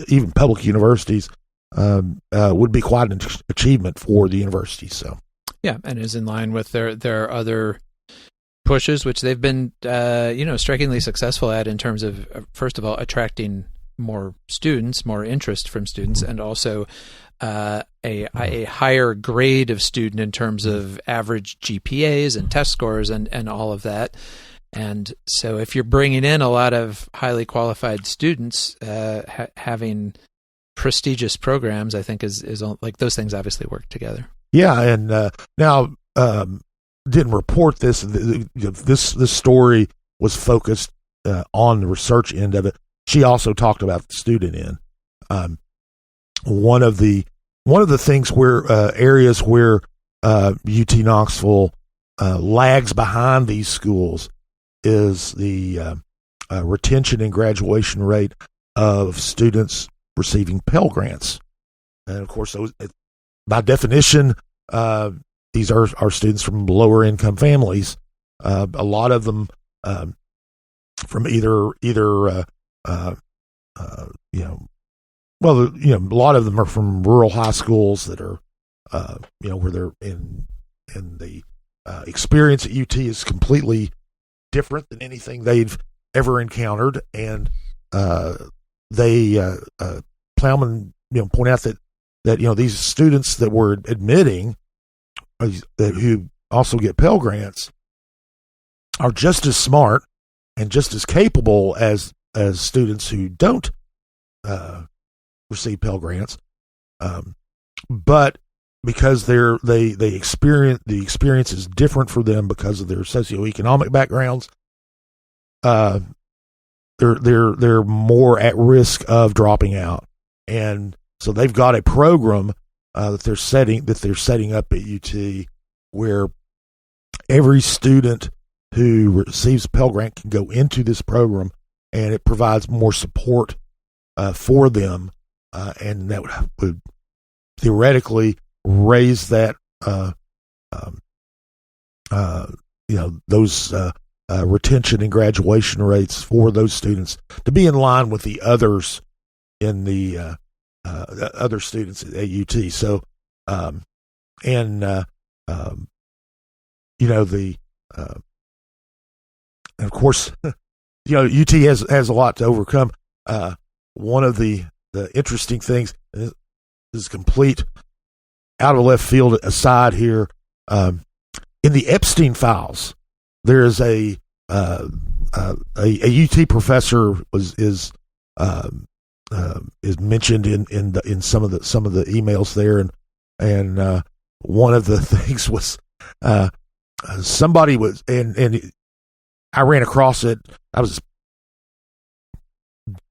even public universities, would be quite an achievement for the university. So, yeah, and is in line with their other pushes, which they've been, strikingly successful at in terms of, first of all, attracting more students, more interest from students, and also a higher grade of student in terms of average GPAs and test scores and all of that. And so if you're bringing in a lot of highly qualified students, having prestigious programs, I think is like those things obviously work together. Yeah. And now, didn't report this. This story was focused on the research end of it. She also talked about the student end. One of the things where areas where UT Knoxville lags behind these schools is the retention and graduation rate of students receiving Pell Grants. And of course, those, by definition, these are students from lower income families. A lot of them from either a lot of them are from rural high schools that are where they're in the experience at UT is completely different than anything they've ever encountered, and they Plowman point out that these students that we're admitting who also get Pell Grants are just as smart and just as capable as students who don't receive Pell Grants, but because the experience is different for them because of their socioeconomic backgrounds, they're more at risk of dropping out, and so they've got a program that they're setting up at UT where every student who receives a Pell Grant can go into this program, and it provides more support for them, and that would theoretically raise that those retention and graduation rates for those students to be in line with the others in the other students at UT. So, and of course, UT has a lot to overcome. One of the interesting things is complete out of left field aside here. In the Epstein files, there is a UT professor is mentioned in some of the emails there, and one of the things was somebody was and I ran across it. I was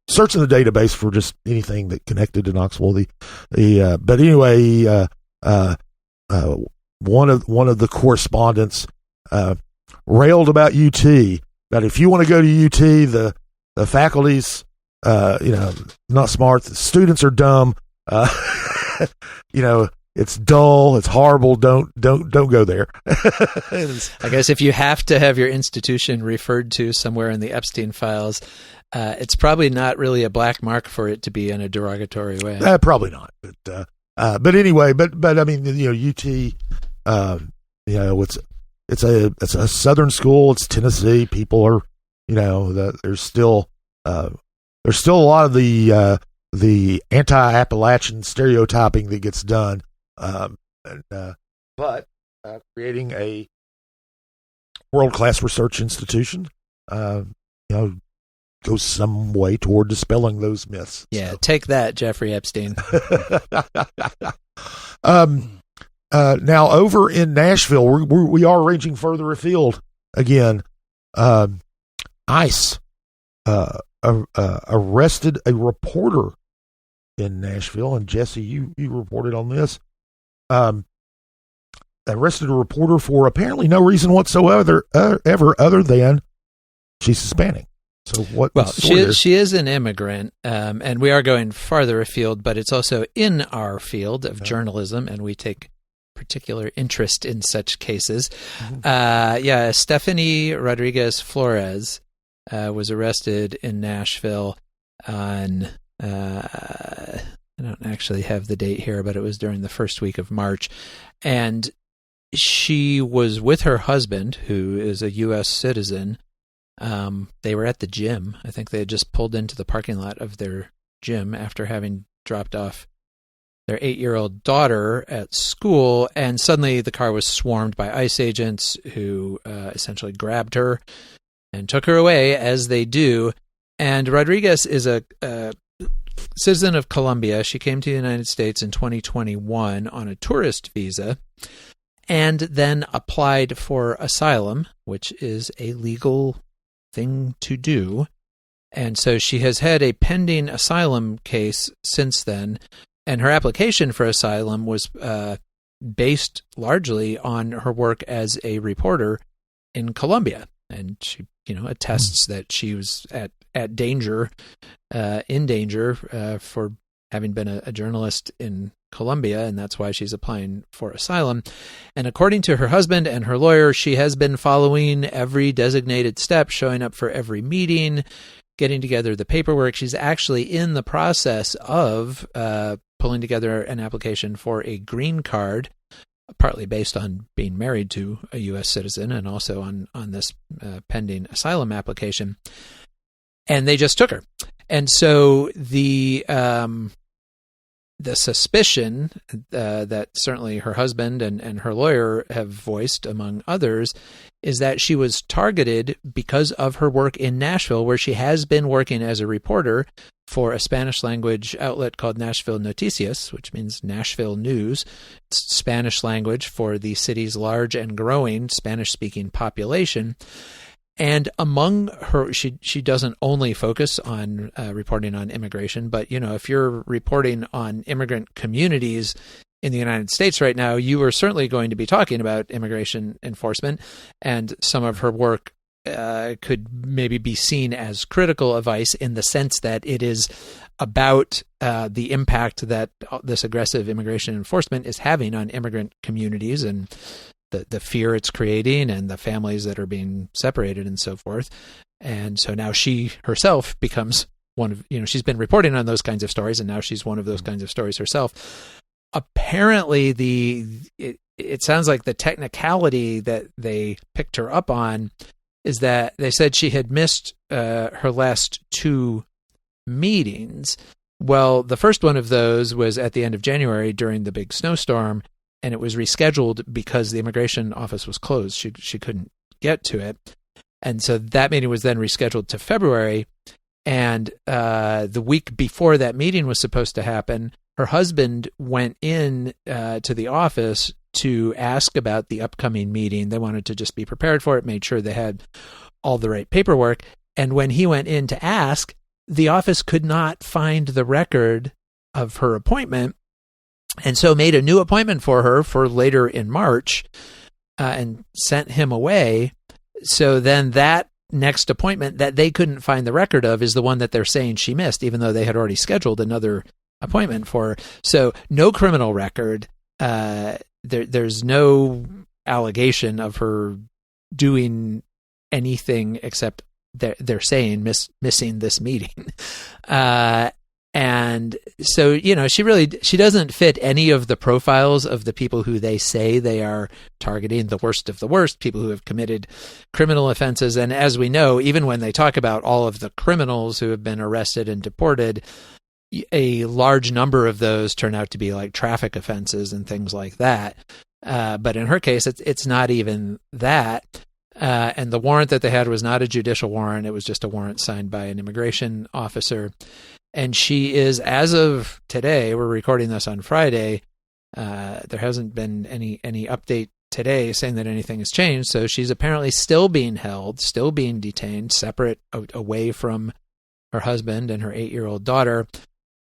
searching the database for just anything that connected to Knoxville. But anyway, one of the correspondents railed about UT. That if you want to go to UT, the faculty's not smart. The students are dumb. It's dull. It's horrible. Don't go there. I guess if you have to have your institution referred to somewhere in the Epstein files, it's probably not really a black mark for it to be in a derogatory way. Probably not. But anyway, but I mean, UT, it's a Southern school. It's Tennessee. People are, there's still a lot of the anti-Appalachian stereotyping that gets done. But creating a world-class research institution, goes some way toward dispelling those myths. Yeah, so. Take that, Jeffrey Epstein. Now over in Nashville, we are ranging further afield again. ICE arrested a reporter in Nashville, and Jesse, you reported on this. Arrested a reporter for apparently no reason whatsoever, other than she's Hispanic. So what? Well, she is an immigrant, and we are going farther afield, but it's also in our field of journalism, and we take particular interest in such cases. Mm-hmm. Stephanie Rodriguez Flores was arrested in Nashville on, I don't actually have the date here, but it was during the first week of March, and she was with her husband, who is a U.S. citizen. They were at the gym. I think they had just pulled into the parking lot of their gym after having dropped off their 8-year-old daughter at school, and suddenly the car was swarmed by ICE agents who essentially grabbed her and took her away, as they do. And Rodriguez is a citizen of Colombia. She came to the United States in 2021 on a tourist visa and then applied for asylum, which is a legal thing to do. And so she has had a pending asylum case since then, and her application for asylum was based largely on her work as a reporter in Colombia. And she, attests that she was in danger for having been a journalist in Colombia, and that's why she's applying for asylum. And according to her husband and her lawyer, she has been following every designated step, showing up for every meeting, getting together the paperwork. She's actually in the process of pulling together an application for a green card, partly based on being married to a U.S. citizen and also on this pending asylum application. And they just took her. And so the suspicion that certainly her husband and her lawyer have voiced, among others, is that she was targeted because of her work in Nashville, where she has been working as a reporter for a Spanish-language outlet called Nashville Noticias, which means Nashville News. It's Spanish language for the city's large and growing Spanish-speaking population. And among her, she doesn't only focus on reporting on immigration, but, if you're reporting on immigrant communities in the United States right now, you are certainly going to be talking about immigration enforcement, and some of her work could maybe be seen as critical of ICE in the sense that it is about the impact that this aggressive immigration enforcement is having on immigrant communities and the fear it's creating and the families that are being separated and so forth. And so now she herself becomes one of, she's been reporting on those kinds of stories, and now she's one of those kinds of stories herself. Apparently it sounds like the technicality that they picked her up on is that they said she had missed her last 2 meetings. Well, the first one of those was at the end of January during the big snowstorm, and it was rescheduled because the immigration office was closed. She couldn't get to it. And so that meeting was then rescheduled to February. And the week before that meeting was supposed to happen, her husband went in to the office to ask about the upcoming meeting. They wanted to just be prepared for it, made sure they had all the right paperwork. And when he went in to ask, the office could not find the record of her appointment, and so made a new appointment for her for later in March and sent him away. So then that next appointment that they couldn't find the record of is the one that they're saying she missed, even though they had already scheduled another appointment for her. So no criminal record, there's no allegation of her doing anything except they're saying missing this meeting. And so, she doesn't fit any of the profiles of the people who they say they are targeting, the worst of the worst, people who have committed criminal offenses. And as we know, even when they talk about all of the criminals who have been arrested and deported, a large number of those turn out to be like traffic offenses and things like that. But in her case, it's not even that. And the warrant that they had was not a judicial warrant. It was just a warrant signed by an immigration officer. And she is, as of today, we're recording this on Friday, there hasn't been any update today saying that anything has changed. So she's apparently still being held, still being detained, separate away from her husband and her 8-year-old daughter.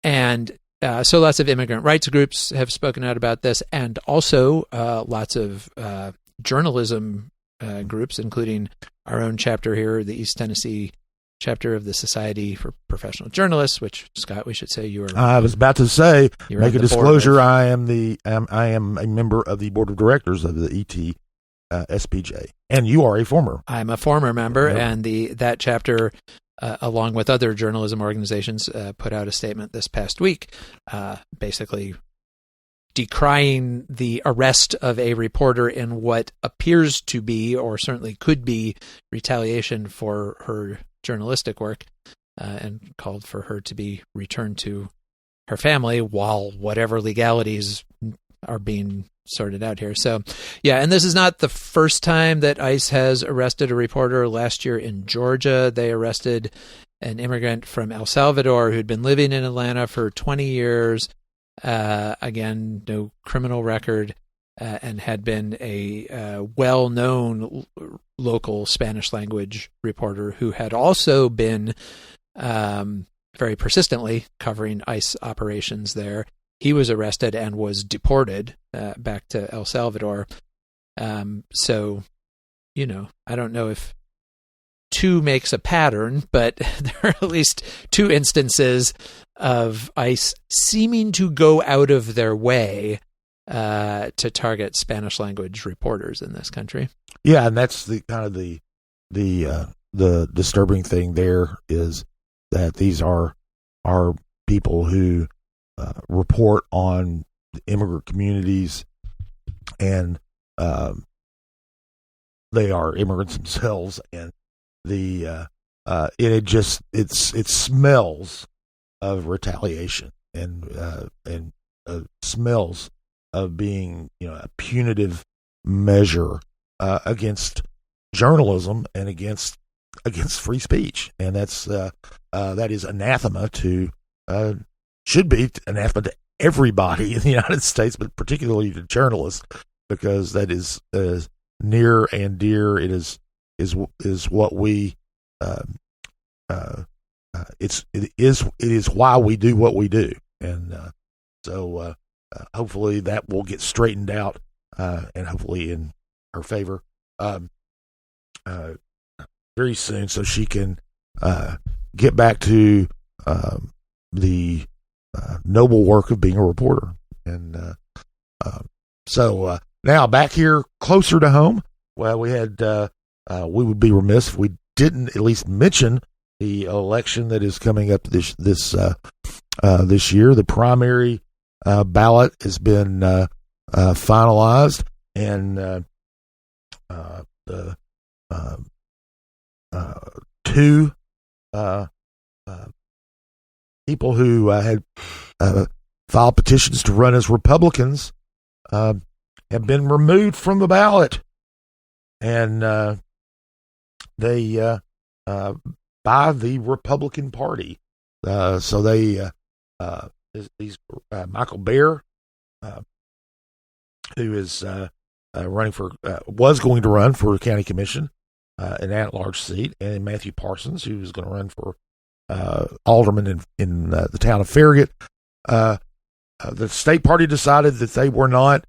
And so lots of immigrant rights groups have spoken out about this, and also lots of journalism groups, including our own chapter here, the East Tennessee chapter of the Society for Professional Journalists, which, Scott, we should say you are. I was about to say, make a disclosure. I am a member of the board of directors of the ET SPJ, and you are a former. I'm a former member, and that chapter, along with other journalism organizations, put out a statement this past week, basically decrying the arrest of a reporter in what appears to be, or certainly could be, retaliation for her journalistic work, and called for her to be returned to her family while whatever legalities are being sorted out here. So, yeah, and this is not the first time that ICE has arrested a reporter. Last year in Georgia, they arrested an immigrant from El Salvador who'd been living in Atlanta for 20 years. Again, no criminal record, and had been a well-known local Spanish-language reporter who had also been very persistently covering ICE operations there. He was arrested and was deported back to El Salvador. So, I don't know if two makes a pattern, but there are at least two instances of ICE seeming to go out of their way to target Spanish language reporters in this country. Yeah, and that's the kind of the disturbing thing there is that these are people who report on immigrant communities, and they are immigrants themselves, and it smells of retaliation and smells of being a punitive measure against journalism and against free speech, and that is anathema to should be anathema to everybody in the United States, but particularly to journalists, because that is near and dear. It is what we it is why we do what we do, and so hopefully that will get straightened out, and hopefully in her favor very soon, so she can get back to the noble work of being a reporter. And so now back here closer to home, well, we had we would be remiss if we didn't at least mention the election that is coming up this year. The primary ballot has been finalized, and the two people who had filed petitions to run as Republicans have been removed from the ballot, and they by the Republican Party. So they these Michael Bear, who is running for was going to run for county commission, an at-large seat, and Matthew Parsons, who was going to run for alderman in the town of Farragut. The state party decided that they were not,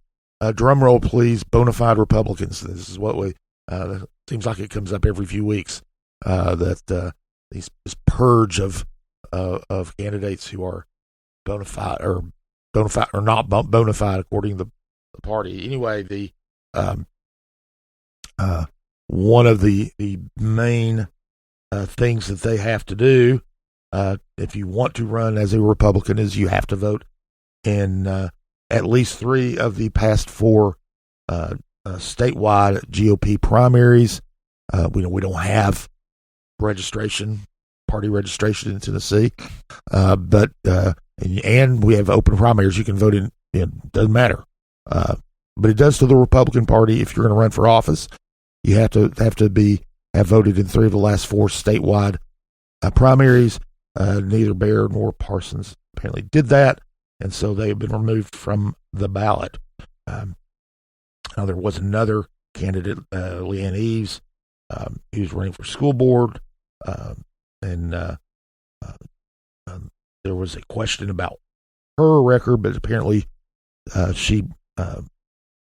drum roll please, bona fide Republicans. This is what we seems like it comes up every few weeks, that this purge of candidates who are bona fide or not bona fide according to party. Anyway, one of the main things that they have to do if you want to run as a Republican is you have to vote in at least 3 of the past 4 statewide GOP primaries. We don't have party registration in Tennessee, but we have open primaries. You can vote in. It doesn't matter, but it does to the Republican Party. If you're going to run for office, you have to have voted in 3 of the last 4 statewide primaries. Neither Baird nor Parsons apparently did that, and so they have been removed from the ballot. Now there was another candidate, Leanne Eves, who was running for school board, and there was a question about her record, but apparently she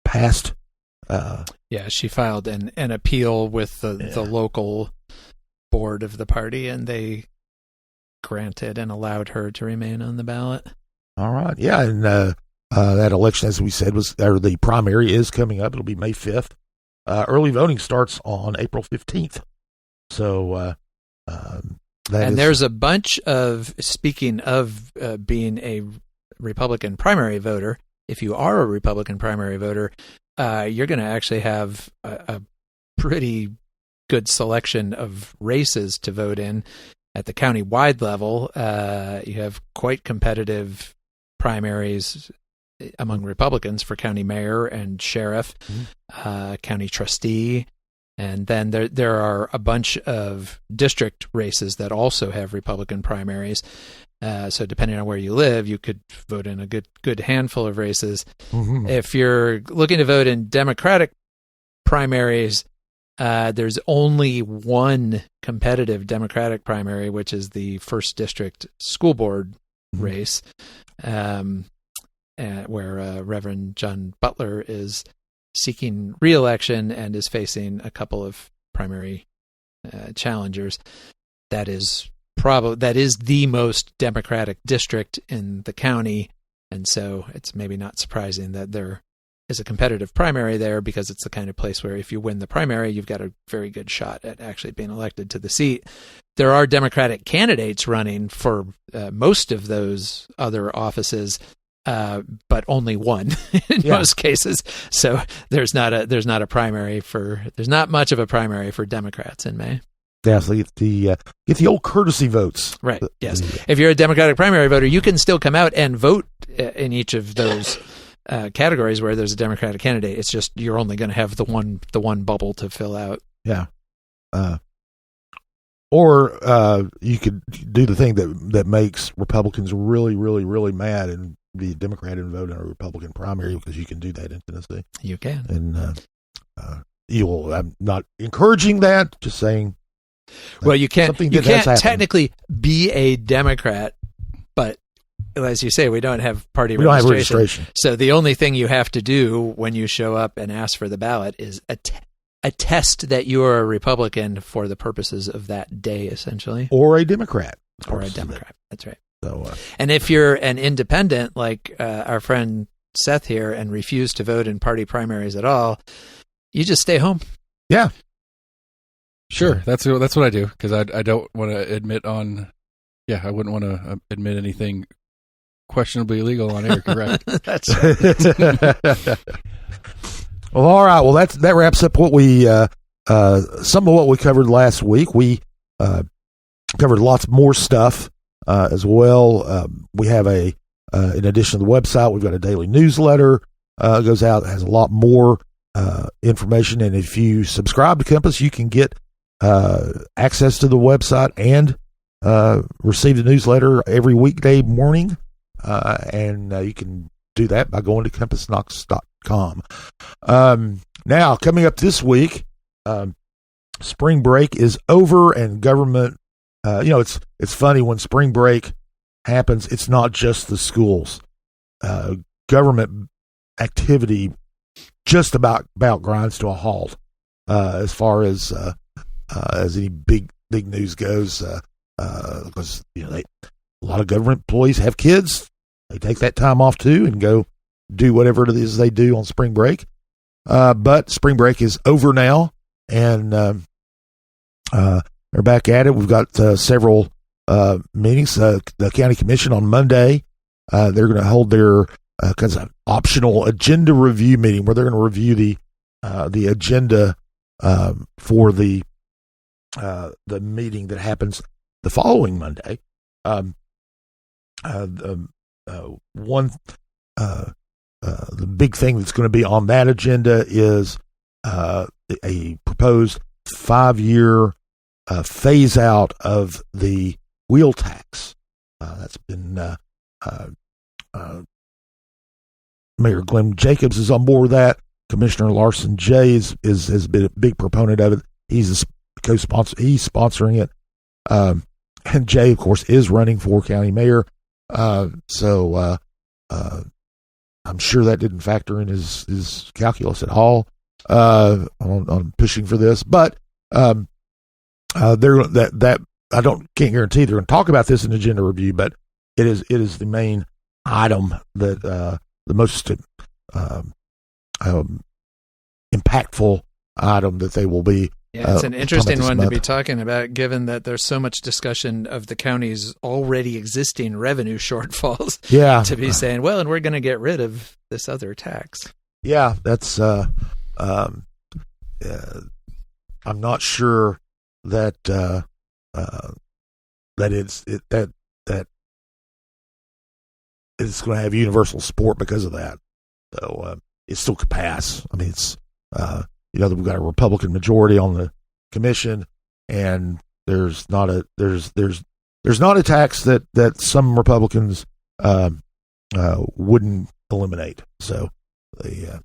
passed. She filed an appeal with the local board of the party, and they granted and allowed her to remain on the ballot. All right. Yeah, and that election, as we said, the primary is coming up. It'll be May 5th. Early voting starts on April 15th. So there's a bunch of, speaking of being a Republican primary voter, if you are a Republican primary voter, you're going to actually have a pretty good selection of races to vote in. At the county-wide level, you have quite competitive primaries among Republicans for county mayor and sheriff, county trustee, and then there are a bunch of district races that also have Republican primaries. So depending on where you live, you could vote in a good handful of races. Mm-hmm. If you're looking to vote in Democratic primaries, there's only one competitive Democratic primary, which is the 1st District School Board race, where Reverend John Butler is seeking re-election and is facing a couple of primary challengers. That is the most Democratic district in the county, and so it's maybe not surprising that there is a competitive primary there, because it's the kind of place where if you win the primary, you've got a very good shot at actually being elected to the seat. There are Democratic candidates running for most of those other offices, but only one in most cases. So there's not much of a primary for Democrats in May. Yeah, so get the old courtesy votes. Right. Yes. If you're a Democratic primary voter, you can still come out and vote in each of those categories where there's a Democratic candidate. It's just you're only going to have the one bubble to fill out. Yeah. Or you could do the thing that makes Republicans really, really, really mad and be a Democrat and vote in a Republican primary, because you can do that in Tennessee. You can. And I'm not encouraging that, just saying. Well, you can't technically be a Democrat, but as you say, we don't have party registration. So the only thing you have to do when you show up and ask for the ballot is attest that you are a Republican for the purposes of that day, essentially. Or a Democrat. That's right. So, and if you're an independent, like our friend Seth here, and refuse to vote in party primaries at all, you just stay home. Yeah. Sure. That's what I do, because I don't want to admit I wouldn't want to admit anything questionably illegal on air, correct? That's right. Well, all right. Well, that wraps up what we some of what we covered last week. We covered lots more stuff as well. We have in addition to the website, we've got a daily newsletter goes out. It has a lot more information, and if you subscribe to Compass, you can get access to the website and receive the newsletter every weekday morning. And you can do that by going to compassknox.com. Now, coming up this week, spring break is over, and government, it's funny when spring break happens, it's not just the schools. Government activity just about grinds to a halt as far as any big news goes, because a lot of government employees have kids. They take that time off too and go do whatever it is they do on spring break. But spring break is over now, and they're back at it. We've got several meetings. The county commission on Monday, they're going to hold their kind of optional agenda review meeting where they're going to review the agenda for the meeting that happens the following Monday. The big thing that's going to be on that agenda is a proposed 5-year phase out of the wheel tax. That's been Mayor Glenn Jacobs is on board with that. Commissioner Larson Jay has been a big proponent of it. He's a co-sponsor. He's sponsoring it. And Jay, of course, is running for county mayor. So I'm sure that didn't factor in his calculus at all on pushing for this. But they're that I can't guarantee they're going to talk about this in agenda review, but it is the main item that the most impactful item that they will be. Yeah, it's an interesting one to be talking about, given that there's so much discussion of the county's already existing revenue shortfalls. Yeah, to be saying, well, and we're going to get rid of this other tax. Yeah, that's. I'm not sure that it's going to have universal support because of that. So it still could pass. I mean, it's we've got a Republican majority on the commission, and there's not a tax that some Republicans wouldn't eliminate. So anyway,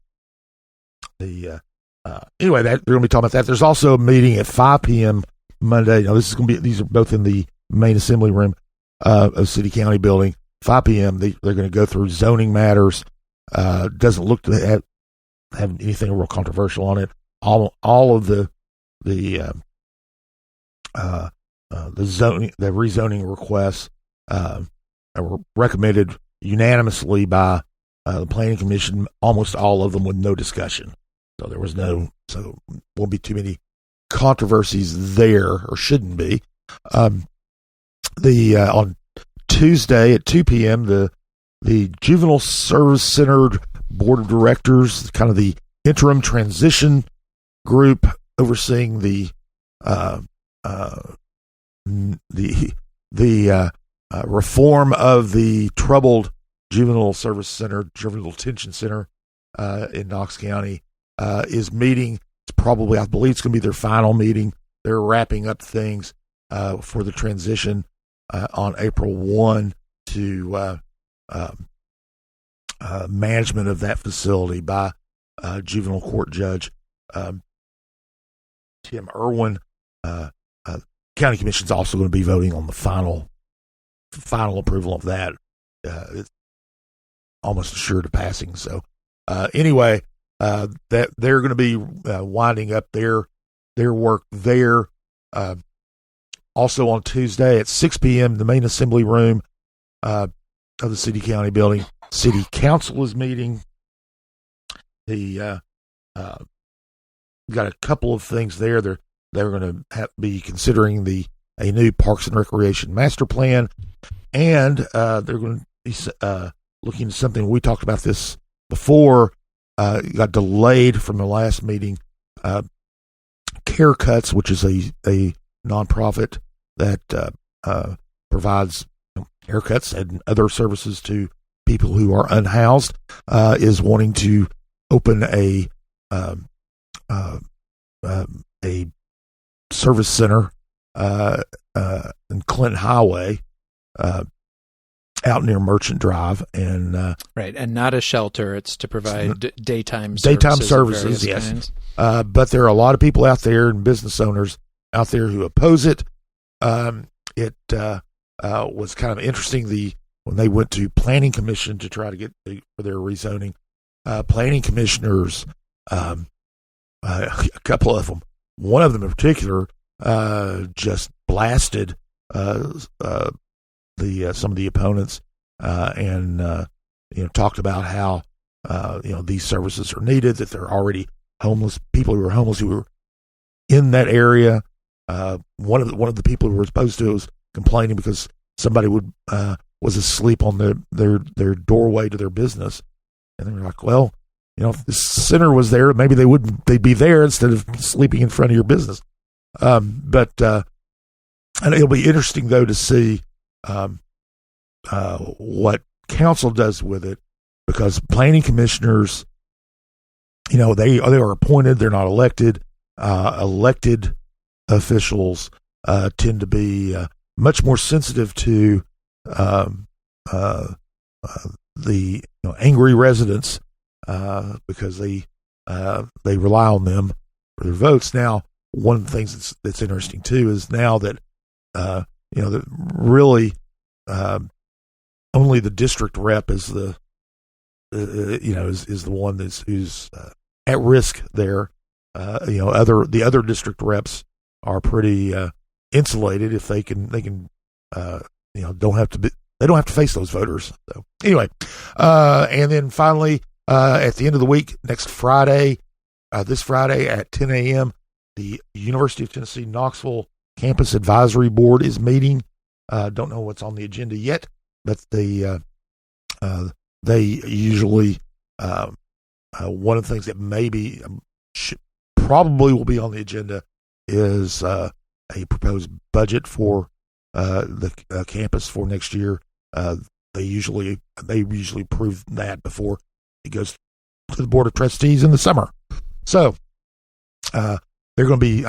that they're going to be talking about that. There's also a meeting at 5 p.m. Monday. Now this is going to be, these are both in the main assembly room of City County building. 5 p.m. They're going to go through zoning matters. Doesn't look to have anything real controversial on it. All of the zoning, the rezoning requests were recommended unanimously by the Planning Commission. Almost all of them with no discussion. So there was won't be too many controversies there, or shouldn't be. On Tuesday at 2 p.m. the Juvenile Service Center Board of Directors, kind of the interim transition group overseeing the reform of the troubled juvenile detention center in Knox County, is meeting. It's probably, I believe it's going to be their final meeting. They're wrapping up things for the transition on April 1 to management of that facility by juvenile court judge Tim Irwin. County Commission's also going to be voting on the final approval of that. It's almost assured of passing. So anyway, that they're going to be winding up their work there. Also on Tuesday at 6 p.m., the main assembly room of the City County building, City Council is meeting. The got a couple of things there. They're going to be considering a new Parks and Recreation master plan, and they're going to be looking at something. We talked about this before. Got delayed from the last meeting. Care Cuts, which is a nonprofit that provides haircuts and other services to people who are unhoused, is wanting to open a service center in Clinton Highway out near Merchant Drive, and right, and not a shelter. It's to provide daytime services. Yes, kinds. But there are a lot of people out there and business owners out there who oppose it. It was kind of interesting when they went to Planning Commission to try to get for their rezoning. Planning commissioners, a couple of them, one of them in particular, just blasted some of the opponents, and talked about how these services are needed, that there are already homeless people who were in that area. One of the people who were supposed to was complaining because somebody was asleep on their doorway to their business, and they were like, well, if the center was there, maybe they'd be there instead of sleeping in front of your business. But and it'll be interesting though to see what council does with it, because planning commissioners, they are appointed, they're not elected. Elected officials tend to be much more sensitive to the angry residents because they rely on them for their votes. Now, one of the things that's interesting too is now that that really only the district rep is the is the one who's at risk there. The other district reps are pretty insulated if they can don't have to face those voters. So anyway, and then finally at the end of the week, next Friday, this Friday at 10 a.m., the University of Tennessee Knoxville Campus Advisory Board is meeting. Don't know what's on the agenda yet, but they usually one of the things that maybe probably will be on the agenda is a proposed budget for the campus for next year. They usually approve that before it goes to the Board of Trustees in the summer. So they're going to be.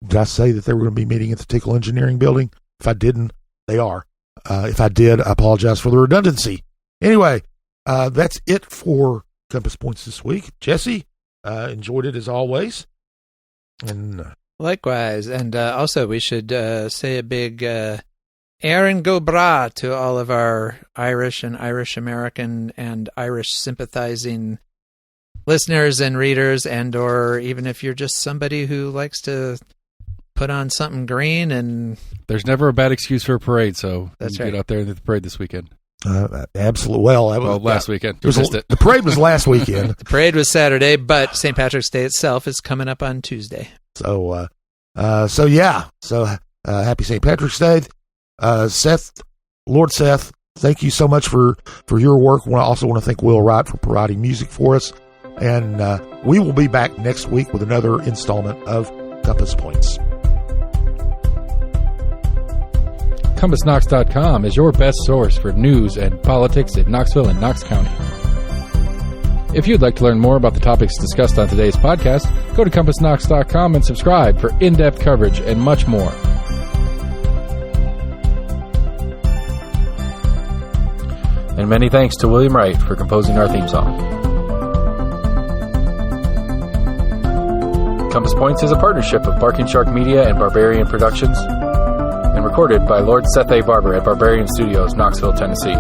Did I say that they were going to be meeting at the Tickle Engineering Building? If I didn't, they are. If I did, I apologize for the redundancy. Anyway, that's it for Compass Points this week. Jesse, enjoyed it as always. And likewise. And also we should say a big Aaron Go Bra to all of our Irish and Irish American and Irish sympathizing listeners and readers, and or even if you're just somebody who likes to put on something green. And there's never a bad excuse for a parade, so that's right. Get out there and do the parade this weekend. Absolutely. Well, last weekend. The parade was last weekend. The parade was Saturday, but St. Patrick's Day itself is coming up on Tuesday. So, happy St. Patrick's Day. Lord Seth, thank you so much for your work. I also want to thank Will Wright for providing music for us. And we will be back next week with another installment of Compass Points. CompassKnox.com is your best source for news and politics in Knoxville and Knox County. If you'd like to learn more about the topics discussed on today's podcast, go to CompassKnox.com and subscribe for in-depth coverage and much more. And many thanks to William Wright for composing our theme song. Compass Points is a partnership of Barking Shark Media and Barbarian Productions, and recorded by Lord Seth A. Barber at Barbarian Studios, Knoxville, Tennessee.